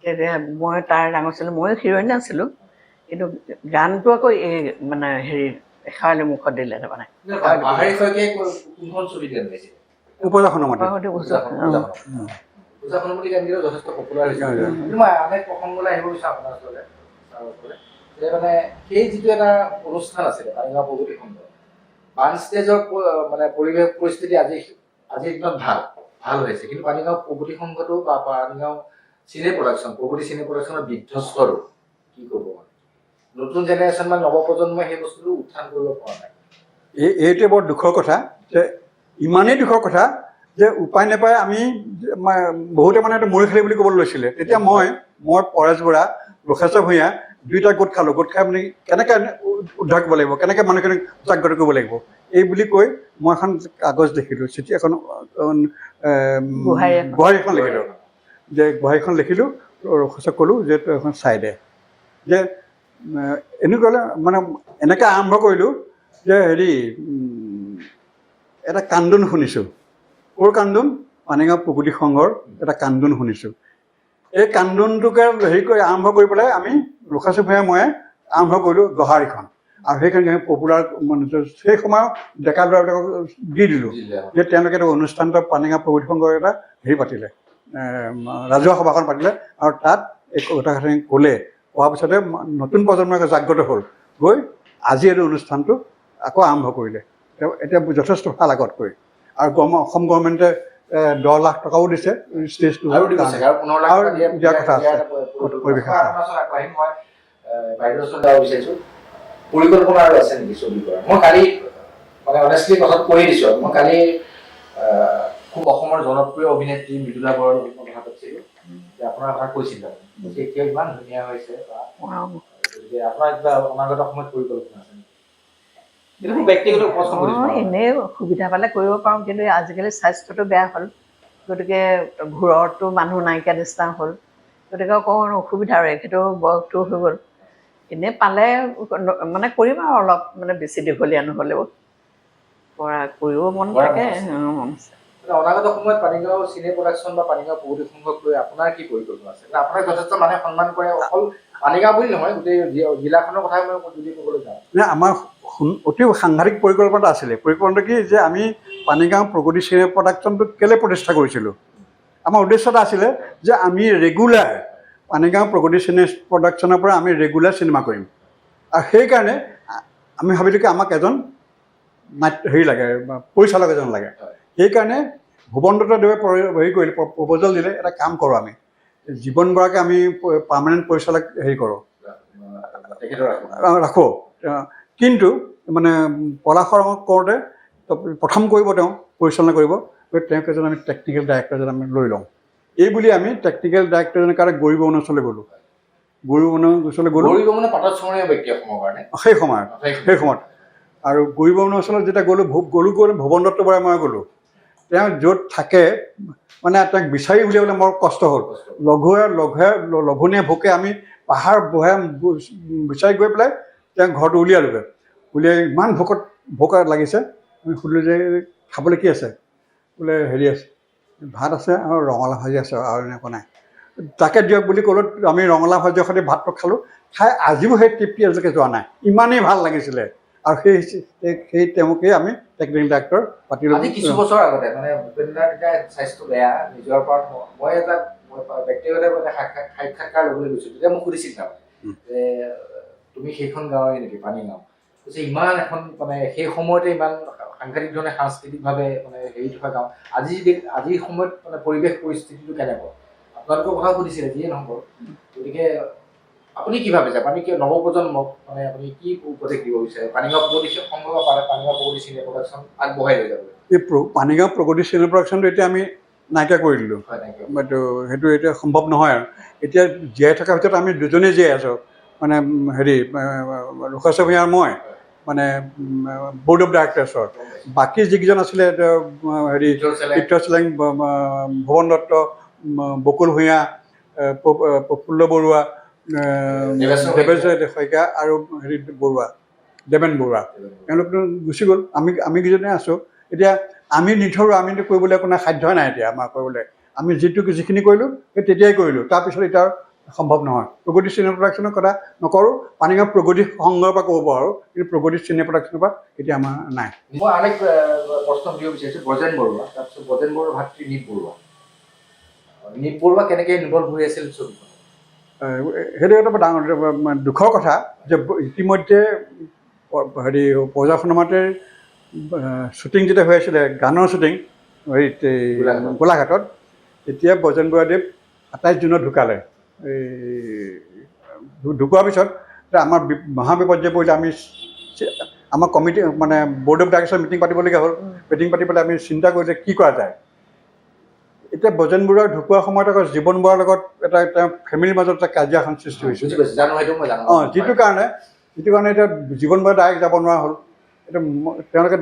তেতিয়া মই তাৰ ডাঙৰ আছিলোঁ, ময়ো হিৰইন আছিলোঁ। কিন্তু গানটো আকৌ এই মানে হেৰি শেৱালি মুখত দিলে তাৰমানে। যথেষ্ট পপুলাৰ হৈছে। কিন্তু মই আন এক প্ৰসংগলৈ আহিব বিচাৰোঁ আপোনাৰ ওচৰলৈ, যে মানে সেই যিটো এটা অনুষ্ঠান আছিলে পানীগাঁও প্ৰগতি সংঘ, বান ষ্টেজৰ মানে পৰিৱেশ পৰিস্থিতি আজি একদম ভাল হৈছে। কিন্তু পানীগাঁও প্ৰগতি সংঘটো বা পানীগাঁও চিনে প্ৰডাকশ্যন, প্ৰগতি চিনে প্ৰডাকশ্যনৰ বিধ্বস্তৰো কি ক'ব, নতুন জেনেৰেশ্যন বা নৱপ্ৰজন্মই সেই বস্তুটো উত্থান কৰিব পৰা নাই। এইটোৱে বৰ দুখৰ কথা, যে ইমানেই দুখৰ কথা যে উপায় নাপায় আমি বহুতে মানে এইটো মৰি খালি বুলি ক'বলৈ লৈছিলে। তেতিয়া মই পৰেশ বৰা, লক্ষেশ্বৰ ভূঞা দুইটা গোট খালোঁ। গোট খাই মানে কেনেকৈ উদ্ধাৰ কৰিব লাগিব, কেনেকৈ মানুহখিনিক জাগ্ৰত কৰিব লাগিব, এই বুলি কৈ মই এখন কাগজ দেখিলোঁ, চিঠি এখন গোহাৰি এখন লিখিলোঁ। যে গোহাৰিখন লিখিলোঁ, লক্ষেশ্বৰক ক'লোঁ যে তই এখন চাই দে। যে এনেকুৱা মানে এনেকৈ আৰম্ভ কৰিলোঁ যে হেৰি এটা কান্দোন শুনিছোঁ। ক'ৰ কান্দোন? পানীগাঁও প্ৰগতি সংঘৰ এটা কান্দোন শুনিছোঁ। এই কান্দোনটোকে হেৰি কৰি আৰম্ভ কৰি পেলাই আমি লক্ষেশ্বৰ ভূঞাই মই আৰম্ভ কৰিলোঁ গোহাৰিখন। আৰু সেইখন পপুলাৰ মানে সেই সময়ত ডেকা ল'ৰাবিলাকক দি দিলোঁ যে তেওঁলোকে এটা অনুষ্ঠান পানীগাঁও প্ৰগতি সংঘৰ এটা হেৰি পাতিলে, ৰাজহুৱা সভাখন পাতিলে, আৰু তাত এই কথাখিনি ক'লে। কোৱাৰ পিছতে নতুন প্ৰজন্ম জাগ্ৰত হ'ল, গৈ আজি এইটো অনুষ্ঠানটো আকৌ আৰম্ভ কৰিলে। এতিয়া যথেষ্ট ভাল আগতকৈ। আৰু অসম গভৰ্ণমেণ্টে 10 লাখ টকাও দিছে ষ্টেজটো, দিয়াৰ কথা আছে পৰিৱেশ। বাইদেউৰ ওচৰত যাব বিচাৰিছোঁ পৰিকল্পনা আৰু আছে নেকি ছবি কৰা? মই কালি মানে অনেষ্টলি কথাটো কৈ দিছোঁ আৰু মই কালি খুব অসমৰ জনপ্ৰিয় অভিনেত্ৰী মৃদুলা বৰৰ কথা পাতিছিলোঁ যে আপোনাৰ কথা কৈছিল এতিয়া ইমান ধুনীয়া হৈছে বা গতিকে আপোনাৰ কিবা অনাগত সময়ত পৰিকল্পনা আছে নেকি? এইটো ব্যক্তিগত প্ৰশ্ন কৰিছোঁ। এনেই সুবিধা পালে কৰিব পাৰোঁ, কিন্তু আজিকালি স্বাস্থ্যটো বেয়া হ'ল, গতিকে ঘূৰতো মানুহ নাইকিয়া নিচিনা হ'ল, গতিকে অকণমান অসুবিধা আৰু এখেতো বয়সটো হৈ গ'ল। এনেই পালে মানে কৰিম আৰু অলপ মানে বেছি দীঘলীয়া নহ'লেও কৰিব মন থাকে। অনাগত সময়ত পানীগাঁও চিনে প্ৰডাকশ্যন বা পানীগাঁও প্ৰগতি সংঘক লৈ আপোনাৰ কি পৰিকল্পনা আছে? আপোনাক যথেষ্ট মানুহে সন্মান কৰে, অকল পানীগাঁও বুলি নহয় গোটেই জিলাখনৰ কথা মই যদি ক'বলৈ যাওঁ। নাই, আমাৰ অতি সাংঘাতিক পৰিকল্পনা আছিলে। পৰিকল্পনাটো কি যে আমি পানীগাঁও প্ৰগতি চিনে প্ৰডাকশ্যনটো কেলৈ প্ৰতিষ্ঠা কৰিছিলোঁ? আমাৰ উদ্দেশ্য এটা আছিলে যে আমি ৰেগুলাৰ পানীগাঁও প্ৰগতি চিনে প্ৰডাকশ্যনৰ পৰা আমি ৰেগুলাৰ চিনেমা কৰিম। আৰু সেইকাৰণে আমি ভাবিলোঁ কি আমাক এজন হেৰি লাগে, পৰিচালক এজন লাগে। সেইকাৰণে ভুৱন দত্তদেৱে হেৰি কৰিলে, প্ৰপ'জেল দিলে, এটা কাম কৰোঁ আমি জীৱন বৰাকে আমি পাৰ্মানেণ্ট পৰিচালক হেৰি কৰোঁ, ৰাখোঁ। কিন্তু মানে পলাশৰ কৰোঁতে প্ৰথম কৰিব, তেওঁ পৰিচালনা কৰিব, তেওঁক এজন আমি টেকনিকেল ডাইৰেক্টৰ এজন আমি লৈ লওঁ। এই বুলি আমি টেকনিকেল ডাইৰেক্টৰজনৰ কাৰণে গৌৰীব অৰুণাচললৈ গ'লোঁ। গৌৰীব অৰুণাচললৈ গ'লোঁ সেই সময়ত। আৰু গৌৰীব অৰুণাচলত যেতিয়া গ'লোঁ ভুৱন দত্ত বৰাই মই গ'লোঁ। তেওঁ য'ত থাকে মানে তেওঁক বিচাৰি উলিয়াবলৈ মোৰ কষ্ট হ'ল। লঘোণে ভোকে আমি পাহাৰ বহাই বিচাৰি গৈ পেলাই তেওঁক ঘৰটো উলিয়াই ইমান ভোক লাগিছে। আমি সুধিলোঁ যে খাবলৈ কি আছে? বোলে হেৰি আছে, ভাত আছে আৰু ৰঙালাও ভাজি আছে আৰু একো নাই। তাকে দিয়ক বুলি ক'লোঁ। আমি ৰঙালাও ভাজিৰ সৈতে ভাতটো খালোঁ। খাই আজিও সেই তৃপ্তি আজিলৈকে যোৱা নাই, ইমানেই ভাল লাগিছিলে। আৰু সেই তেওঁকেই আমি টেকনিকেল ডাইৰেক্টৰ পাতিলোঁ। কিছু বছৰ আগতে মানে ভূপেন্দ্ৰৰ তেতিয়া স্বাস্থ্য বেয়া, নিজৰ পৰা মই এটা ব্যক্তিগত সাক্ষাৎকাৰ ল'বলৈ গৈছিলোঁ। তেতিয়া মোক সুধিছিল যে তুমি সেইখন গাঁৱৰে নেকি, পানীগাঁও? কৈছে ইমান এখন মানে সেই সময়তে ইমান সাংঘাতিক ধৰণে সাংস্কৃতিকভাৱে মানে হেৰি থকা গাঁও। আজিৰ সময়ত মানে পৰিৱেশ পৰিস্থিতিটো কেনেকুৱা? আপোনালোকৰ কথা সুধিছিলে, যিয়ে নহওক। গতিকে আপুনি কি ভাবে যে আপুনি কি নৱপ্ৰজন্মক মানে আপুনি কি উপদেশ দিব বিচাৰে? পানীগাঁও প্ৰগতি সংঘ বা পানীগাঁও প্ৰগতি চিনে প্ৰডাকশ্যন আগবঢ়াই লৈ যাব। এই পানীগাঁও প্ৰগতি চিনে প্ৰডাকশ্যনটো এতিয়া আমি নাইকিয়া কৰি দিলোঁ। সেইটো এতিয়া সম্ভৱ নহয়। আৰু এতিয়া জীয়াই থকাৰ ভিতৰত আমি দুজনেই জীয়াই আছোঁ, মানে হেৰি লোকেশ্বৰ ভূঞা আৰু মই, মানে বৰ্ড অফ ডাইৰেক্টৰ্ছৰ। বাকী যিকেইজন আছিলে হেৰি চিত্ৰ চেলেং, ভুৱন দত্ত, বকুল ভূঞা, প্ৰফুল্ল বৰুৱা, দেৱেশ শইকীয়া আৰু হেৰি দেৱেন বৰুৱা, তেওঁলোকতো গুচি গ'ল। আমি কেইজনে আছোঁ। এতিয়া আমি নিথৰোঁ, আমিতো কৰিবলৈ একো সাধ্য নাই এতিয়া আমাৰ কৰিবলৈ। আমি যিখিনি কৰিলোঁ সেই তেতিয়াই কৰিলোঁ, তাৰপিছত এতিয়া সম্ভৱ নহয়। প্ৰগতি চিনে প্ৰডাকশ্যনৰ কথা নকৰোঁ, পানীগাঁও প্ৰগতি সংঘৰ পৰা ক'ব পাৰোঁ, কিন্তু প্ৰগতি চিনে প্ৰডাকশ্যনৰ পৰা এতিয়া আমাৰ নাই। মই আৰেক প্ৰশ্ন দিব বিচাৰিছোঁ ব্ৰজেন বৰুৱা, তাৰপিছত ব্ৰজেন বৰুৱাৰ ভাতৃ নীপ বৰুৱা। নীপ বৰুৱা কেনেকৈ ইনভল্ভ হৈ আছিল ছবিখন? সেইটো এটা ডাঙৰ দুখৰ কথা যে ইতিমধ্যে হেৰি প্ৰজাসনমাতে শ্বুটিং যেতিয়া হৈ আছিলে, গানৰ শ্বুটিং হেৰিত গোলাঘাটত, তেতিয়া ব্ৰজেন বৰুৱাদেৱ 27 জুনত ঢুকালে। এই ঢুকোৱাৰ পিছত আমাৰ মহাবিপৰ্যয় পৰিলে। আমাৰ কমিটি মানে বৰ্ড অফ ডাইৰেক্টৰ্ছৰ মিটিং পাতিবলগীয়া হ'ল। মিটিং পাতি পেলাই আমি চিন্তা কৰিলোঁ যে কি কৰা যায়। এতিয়া ব্ৰজেন বৰুৱা ঢুকোৱাৰ সময়ত আকৌ জীৱন বৰুৱাৰ লগত তেওঁ ফেমিলিৰ মাজত এটা কাজিয়া এখন সৃষ্টি হৈছিল। যিটো কাৰণে এতিয়া জীৱন বৰুৱা ডাইৰেক্ট যাব নোৱাৰা হ'ল। এতিয়া তেওঁলোকে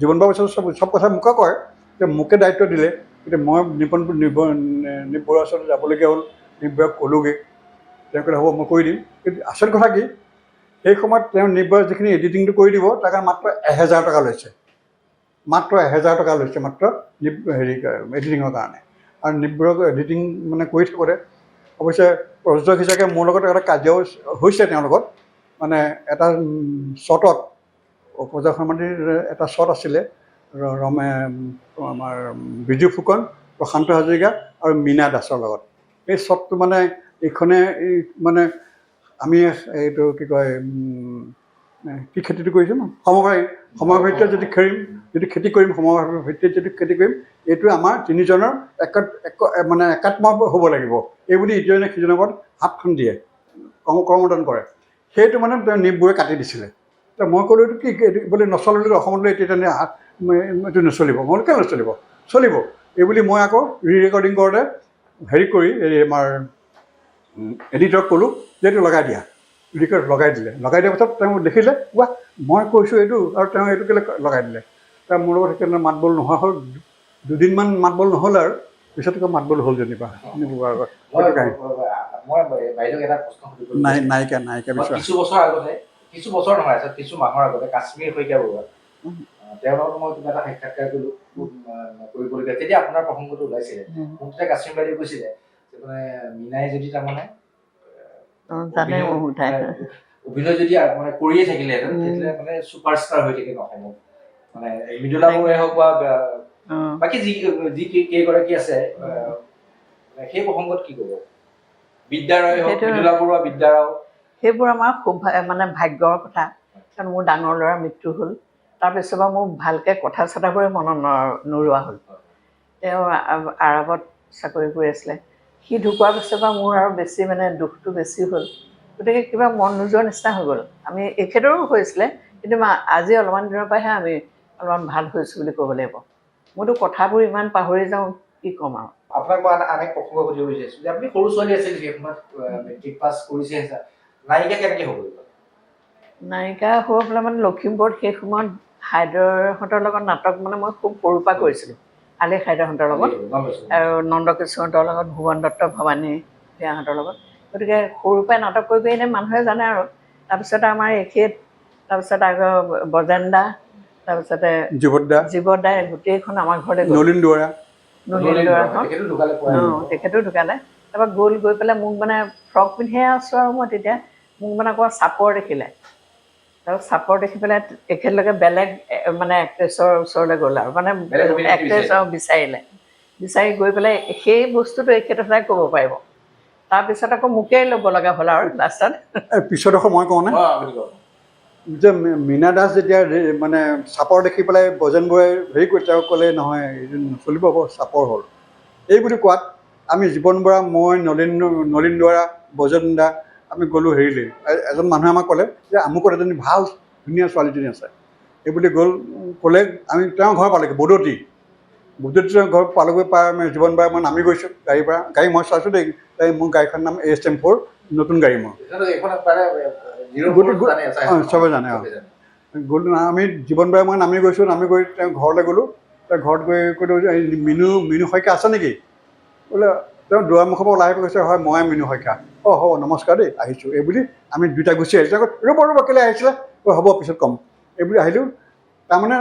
জীৱন বৰুৱাৰ পিছত চব কথা মোকে কয় যে মোকে দায়িত্ব দিলে। এতিয়া মই নীপ বৰুৱাৰ ওচৰলৈ যাবলগীয়া হ'ল। নীপ বৰুৱাক ক'লোগৈ, তেওঁ ক'লে হ'ব মই কৰি দিম। কিন্তু আচল কথা কি, সেই সময়ত তেওঁ নীপ বৰুৱাই যিখিনি এডিটিংটো কৰি দিব তাৰ কাৰণে মাত্ৰ 1000 টকা লৈছে। মাত্ৰ 1000 টকা লৈছে মাত্ৰ হেৰি এডিটিঙৰ কাৰণে। আৰু নীপ বৰুৱাক এডিটিং মানে কৰি থাকোঁতে অৱশ্যে প্ৰযোজক হিচাপে মোৰ লগত এটা কাজিয়াও হৈছে তেওঁৰ লগত। মানে এটা শ্বটত প্ৰজাসন্মাতিৰ এটা শ্বট আছিলে আমাৰ বিজু ফুকন, প্ৰশান্ত হাজৰিকা আৰু মীনা দাসৰ লগত। এই শ্বটটো মানে মানে আমি এইটো কি কয়, কি খেতিটো কৰিছোঁ ন, সমবায় ভিত্তিত যদি খেতি কৰিম, সমবায় ভিত্তিত যদি খেতি কৰিম, এইটো আমাৰ তিনিজনৰ মানে একাত্ম হ'ব লাগিব। এইবুলি ইজনে সিজনৰ ওপৰত হাতখন দিয়ে। কৰ্মদন কৰে, সেইটো মানে তেওঁ নিপবোৰে কাটি দিছিলে। মই ক'লোঁ এইটো কি বোলে নচলিলে অসমলৈ এতিয়া এইটো নচলিব। মই বোলো কিয় নচলিব, চলিব এই বুলি মই আকৌ ৰেকৰ্ডিং কৰোঁতে হেৰি কৰি এই আমাৰ এডিটৰক ক'লোঁ যে এইটো লগাই দিয়া। ৰেকৰ্ড লগাই দিলে। লগাই দিয়াৰ পাছত তেওঁ দেখিলে ৱাহ মই কৈছোঁ এইটো আৰু তেওঁ এইটো কেলৈ লগাই দিলে। তাৰ মোৰ লগত সেইকাৰণে মাত বোল নোহোৱা হ'ল। দুদিনমান মাত বোল নহ'ল আৰু পিছত আকৌ মাত বোল হ'ল যেনিবা আগত। নায়িকা বিষয় কিছু বছৰ নহয় কিছু মাহৰ আগতে কাশ্মীৰ শইকীয়া বৰুৱা তেওঁৰ লগত মই কিবা এটা সাক্ষাৎকাৰ কৰিবলগীয়া তেতিয়া আপোনাৰ প্ৰসংগটো ওলাইছিলে। মোক তেতিয়া কাশ্মীৰ বাইদেউ কৈছিলে যে মানে মীনাই যদি তাৰমানে অভিনয় যদি মানে কৰিয়ে থাকিলেহেঁতেন তেতিয়াহ'লে মানে ছুপাৰষ্টাৰ হৈ থাকিল অসমত। মানে মৃদুলা বৰুৱাই হওক বা বাকী যি কেইগৰাকী আছে সেই প্ৰসংগত কি ক'ব? বিদ্যা ৰায় হওক, মৃদুলা বৰুৱা, বিদ্যা ৰাও, সেইবোৰ আমাৰ খুব মানে ভাগ্যৰ কথা। কাৰণ মোৰ ডাঙৰ ল'ৰাৰ মৃত্যু হ'ল, তাৰপিছৰ পৰা মোৰ ভালকৈ কথা চথাবোৰে মনত নোৰোৱা হ'ল। তেওঁ আৰৱত চাকৰি কৰি আছিলে, সি ঢুকোৱাৰ পিছৰ পৰা মোৰ আৰু বেছি মানে দুখটো বেছি হ'ল। গতিকে কিবা মন নোযোৱাৰ নিচিনা হৈ গ'ল। আমি এখেতৰো হৈছিলে, কিন্তু আজি অলপমান দিনৰ পৰাহে আমি অলপমান ভাল হৈছোঁ বুলি ক'ব লাগিব। মইতো কথাবোৰ ইমান পাহৰি যাওঁ, কি ক'ম আৰু। আপোনাক মই আন এক প্ৰসংগ সুধিব বিচাৰিছোঁ যে আপুনি সৰু ছোৱালী আছিল সেই সময়ত মেট্ৰিক পাছ কৰিছে, নায়িকা কেনেকৈ হ'ব? নায়িকা হৈ পেলাই মানে লখিমপুৰত সেই সময়ত হাইদৰহঁতৰ লগত নাটক মানে মই খুব সৰুৰ পৰা কৰিছিলোঁ। আলি হাইদৰহঁতৰ লগত আৰু নন্দকিশোৰহঁতৰ লগত, ভুৱন দত্ত, ভৱানী ভূঞাহঁতৰ লগত। গতিকে সৰুৰ পৰাই নাটক কৰি এনেই মানুহে জানে আৰু। তাৰপিছতে আমাৰ এখেত, তাৰপিছত আকৌ বজেন দা, তাৰপিছতে জীৱত দাই গোটেইখন আমাৰ ঘৰতে গ'ল। নলিন দুৱৰা তেখেতো ঢুকালে। তাৰপৰা গৈ পেলাই মোক মানে ফ্ৰক পিন্ধিয়ে আছোঁ আৰু মই তেতিয়া মোক মানে অকণমান চাপৰ দেখিলে। আৰু চাপৰ দেখি পেলাই তেখেতলোকে বেলেগ মানে এক্ট্ৰেছৰ ওচৰলৈ গ'ল আৰু মানে এক্ট্ৰেছৰ বিচাৰি গৈ পেলাই সেই বস্তুটো এখেতহঁতে ক'ব পাৰিব। তাৰপিছত আকৌ মোকেই ল'ব লগা হ'ল আৰু লাষ্টত। পিছত আকৌ মই কওঁনে যে মীনা দাস যেতিয়া মানে চাপৰ দেখি পেলাই বজেন বৰুৱাই হেৰি কৰি তেওঁ ক'লে নহয় এইটো নচলিব হ'ব, চাপৰ হ'ল এই বুলি কোৱাত আমি জীৱন বৰা, মই, নলিন দুৱৰা, বজেন দা আমি গ'লোঁ হেৰিলৈ। এজন মানুহে আমাক ক'লে যে আমুকত এজনী ভাল ধুনীয়া ছোৱালীজনী আছে। এই বুলি ক'লে আমি তেওঁৰ ঘৰ পালেগৈ বদতি তেওঁৰ ঘৰ পালগৈ পাই আমি জীৱন বৰাই মই নামি গৈছোঁ গাড়ীৰ পৰা। গাড়ী মই চাইছোঁ দেই, মোৰ গাড়ীখনৰ নাম ASM4 নতুন গাড়ী মোৰ। চবে জানে গ'লোঁ আমি জীৱন বৰাই মই নামি গৈছোঁ। নামি গৈ তেওঁ ঘৰলৈ গ'লোঁ। তেওঁ ঘৰত গৈ ক'লোঁ মিনু শইকীয়া আছে নেকি? বোলে তেওঁ দুৱাৰমুখৰ পৰা ওলাই আহি কৈছে হয় মই মিনু শইকীয়া। হ'ব নমস্কাৰ দেই আহিছোঁ। এই বুলি আমি দুইটা গুচি আহিছোঁ। ৰ'ব কেলৈ আহিছিলে? হ'ব পিছত ক'ম। এই বুলি আহিলোঁ। তাৰমানে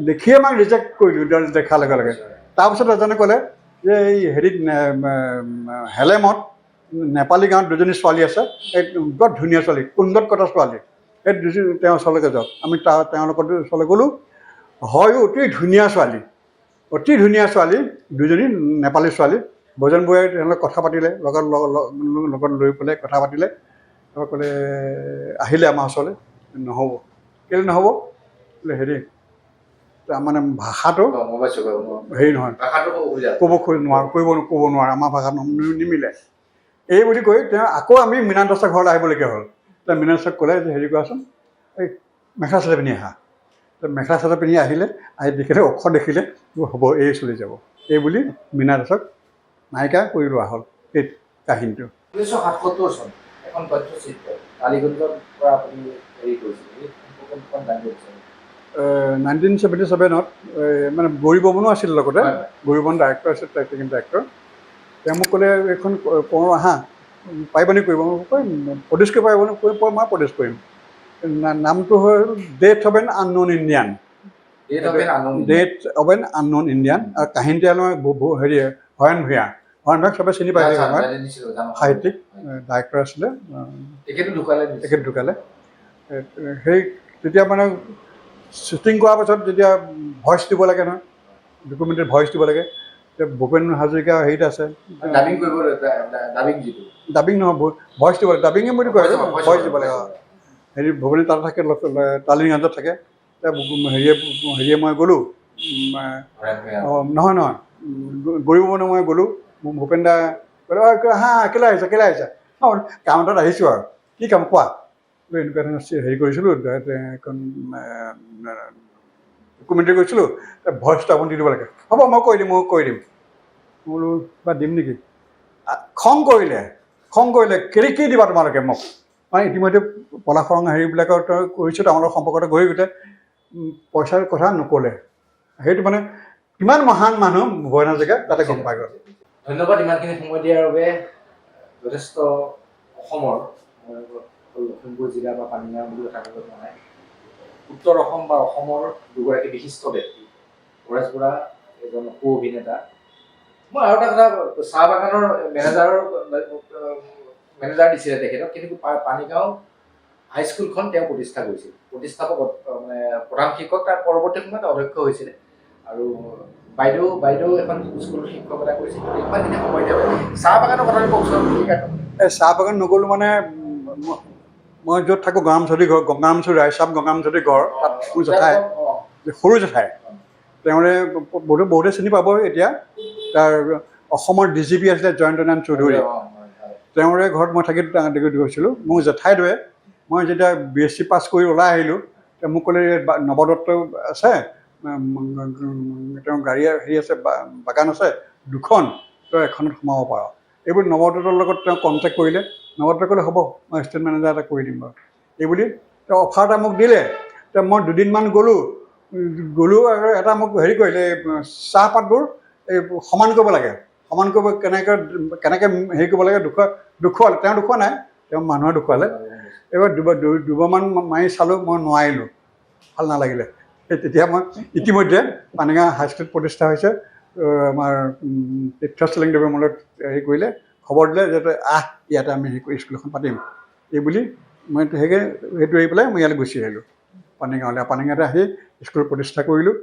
দেখিয়ে আমাক ৰিজেক্ট কৰিলোঁ দেখাৰ লগে লগে। তাৰপিছত এজনে ক'লে যে এই হেৰিত হেলেমত নেপালী গাঁৱত দুজনী ছোৱালী আছে, এই বৰ ধুনীয়া ছোৱালী, কুণ্ডত কটা ছোৱালী, এই দুজনী তেওঁৰ ওচৰলৈকে যাওক। আমি তেওঁলোকৰ ওচৰলৈ গ'লোঁ। হয় অতি ধুনীয়া ছোৱালী, দুজনী নেপালী ছোৱালী। বজেন বৰুৱাই তেওঁলোকে কথা পাতিলে, লগত লৈ পেলাই কথা পাতিলে। তাৰপৰা ক'লে আহিলে আমাৰ ওচৰলৈ, নহ'ব। কেলৈ নহ'ব? বোলে হেৰি মানে ভাষাটো হেৰি নহয়, ক'ব নোৱাৰে, আমাৰ ভাষাটো নিমিলে। এই বুলি কৈ তেওঁ আকৌ আমি মীনা দাসৰ ঘৰলৈ আহিবলগীয়া হ'ল। তেওঁ মীনা দাসক ক'লে যে হেৰি কৰাচোন, এই মেখেলা চাদৰ পিন্ধি আহা। মেখেলা চাদৰ পিন্ধি আহিলে, আহি দেখিলে অক্ষৰ দেখিলে হ'ব এই চলি যাব। এই বুলি মীনা দাসক নায়িকা কৰি লোৱা হ'ল। এই কাহিনীটো 1977 চন এখন তথ্যচিত্ৰ কালীগঞ্জৰ পৰা আপুনি হেৰি কৰিছিল 1977ত মানে গৌৰীবমনো আছিল লগতে। গৌৰীবমন ডাইৰেক্টৰ আছিল, টেকনিকেল ডাইৰেক্টৰ। তেওঁ মোক ক'লে এইখন কৰোঁ আহা, পাৰিবনে কৰিব? মই কৰিম, প্ৰডিউচ কৰিব পাৰিবনে? মই প্ৰডিউচ কৰিম। নামটো হ'ল death of N unknown Indian. আৰু কাহিনীটো হেৰি হৰেণ ভূঞা। হৰেণ ভূঞাক চবে চিনি পায়, সাহিত্যিক ডাইৰেক্টৰ আছিলে। তেখেত ঢুকালে। সেই তেতিয়া মানে শ্বুটিং কৰাৰ পাছত যেতিয়া ভইচ দিব লাগে নহয়, ডকুমেণ্টাৰী ভইচ দিব লাগে, এতিয়া ভূপেন হাজৰিকা হেৰিত আছে, ডাবিং নহয় ভইচ দিব লাগে, ডাবিঙে বুলি কয়, ভইচ দিব লাগে। হেৰি ভূপেন তাতে থাকে, তালিগঞ্জত থাকে। হেৰিয়ে মই গ'লোঁ, নহয় গৌৰীবমনে মই গ'লোঁ। ভূপেন দা ক'লে হা কেলৈ আহিছা? কাম এটাত আহিছোঁ আৰু কি কাম কোৱা এনেকুৱা ধৰণৰ হেৰি কৰিছিলোঁ এখন ডকুমেণ্টাৰী কৰিছিলোঁ ভইচটো আপুনি দি দিব লাগে হ'ব মই কৈ দিম মই বোলো কিবা দিম নেকি খং কৰিলে কি দিবা তোমালোকে মোক মানে ইতিমধ্যে পলাশৰং হেৰিবিলাকৰ কৰিছোঁ তেওঁলোকৰ সম্পৰ্কতে গঢ়ি উঠে পইচাৰ কথা নক'লে সেইটো মানে কিমান মহান মানুহ ভুৱন হাজৰিকা তাতে গম পাই গ'ল ধন্যবাদ ইমানখিনি সময় দিয়াৰ বাবে যথেষ্ট অসমৰ লখিমপুৰ জিলা বা পানীগাঁও বুলি কথা ক'ব নাই উত্তৰ অসম বা অসমৰ দুগৰাকী বিশিষ্ট ব্যক্তি পৰেশ বৰা এজন সু অভিনেতা মই আৰু এটা কথা চাহ বাগানৰ মেনেজাৰ দিছিলে তেখেতক কিন্তু পানীগাঁও হাইস্কুলখন তেওঁ প্ৰতিষ্ঠা কৰিছিল প্ৰতিষ্ঠাপক মানে প্ৰধান শিক্ষক তাৰ পৰৱৰ্তী সময়ত অধ্যক্ষ হৈছিলে আৰু বাইদেউ এখন স্কুলৰ শিক্ষকতা কৰিছিল ইমানখিনি সময় দিয়া চাহ বাগানৰ কথা কওকচোন এই চাহ বাগান নগ'লোঁ মানে মই য'ত থাকোঁ গঙামুচুৰী ঘৰ গঙামুচুৰী ৰায়চাপ গঙামুচুৰী ঘৰ তাত মোৰ জেঠাই সৰু জেঠাই তেওঁৰে বহুতে চিনি পাব এতিয়া তাৰ অসমৰ DGP আছিলে জয়ন্ত নাৰায়ণ চৌধুৰী তেওঁৰে ঘৰত মই থাকি গৈছিলোঁ মোৰ জেঠাইদৰে মই যেতিয়া BSc পাছ কৰি ওলাই আহিলোঁ তেওঁ মোক ক'লে নৱদত্ত আছে তেওঁৰ গাড়ী হেৰি আছে বাগান আছে দুখন তই এখনত সোমাব পাৰ এইবোৰ নৱদত্তৰ লগত তেওঁ কণ্টেক্ট কৰিলে নৱদত্তই ক'লে হ'ব মই এছিষ্টেণ্ট মেনেজাৰ এটা কৰি দিম বাৰু এইবুলি তেওঁ অফাৰ এটা মোক দিলে তেওঁ মই দুদিনমান গ'লোঁ আৰু এটা মোক হেৰি কৰিলে চাহপাতবোৰ এই সমান কৰিব লাগে সমান কৰিব কেনেকৈ হেৰি কৰিব লাগে দেখুৱালে তেওঁ দেখুওৱা নাই তেওঁ মানুহে দেখুৱালে এইবাৰ দুবাৰমান মাৰি চালোঁ মই নোৱাৰিলোঁ ভাল নালাগিলে তেতিয়া মই ইতিমধ্যে পানীগাঁও হাইস্কুল প্ৰতিষ্ঠা হৈছে আমাৰ তীৰ্থস্থলীদেৱে মোলৈ হেৰি কৰিলে খবৰ দিলে যে ইয়াতে আমি স্কুল এখন পাতিম এইবুলি মই সেইটো এৰি পেলাই মই ইয়ালৈ গুচি আহিলোঁ পানীগাঁৱতে আহি স্কুল প্ৰতিষ্ঠা কৰিলোঁ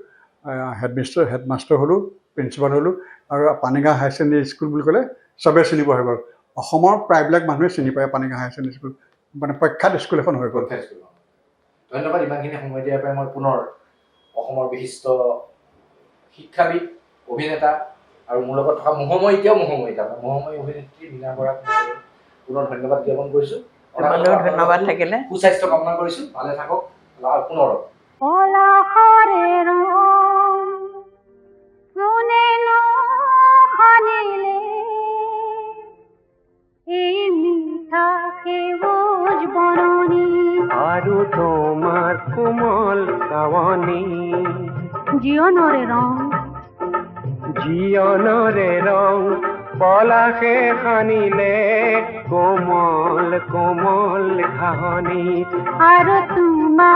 হেডমাষ্টাৰ হ'লোঁ প্ৰিন্সিপাল হ'লোঁ আৰু পানীগাঁও হায়াৰ ছেকেণ্ডেৰী স্কুল বুলি ক'লে চবেই চিনি পোৱা হৈ গ'ল অসমৰ প্ৰায়বিলাক মানুহে চিনি পায় পানীগাঁও হায়াৰ ছেকেণ্ডেৰী স্কুল মানে প্ৰখ্যাত স্কুল এখন হৈ গ'ল ধন্যবাদ ইমানখিনি সময় দিয়াৰ বাবে মই পুনৰ অসমৰ বিশিষ্ট শিক্ষাবিদ অভিনেতা আৰু মোৰ লগত থকা মহময় অভিনেত্ৰী মীনা বৰাক পুনৰ ধন্যবাদ জ্ঞাপন কৰিছোঁ ধন্যবাদ থাকিলে সুস্বাস্থ্য কামনা কৰিছোঁ ভালে থাকক পুনৰ আৰু তোমাৰ কোমল চাৱনী জীৱনৰে ৰং পলাশে সানিলে কোমল কোমল ঘাঁহনি আৰু তোমাৰ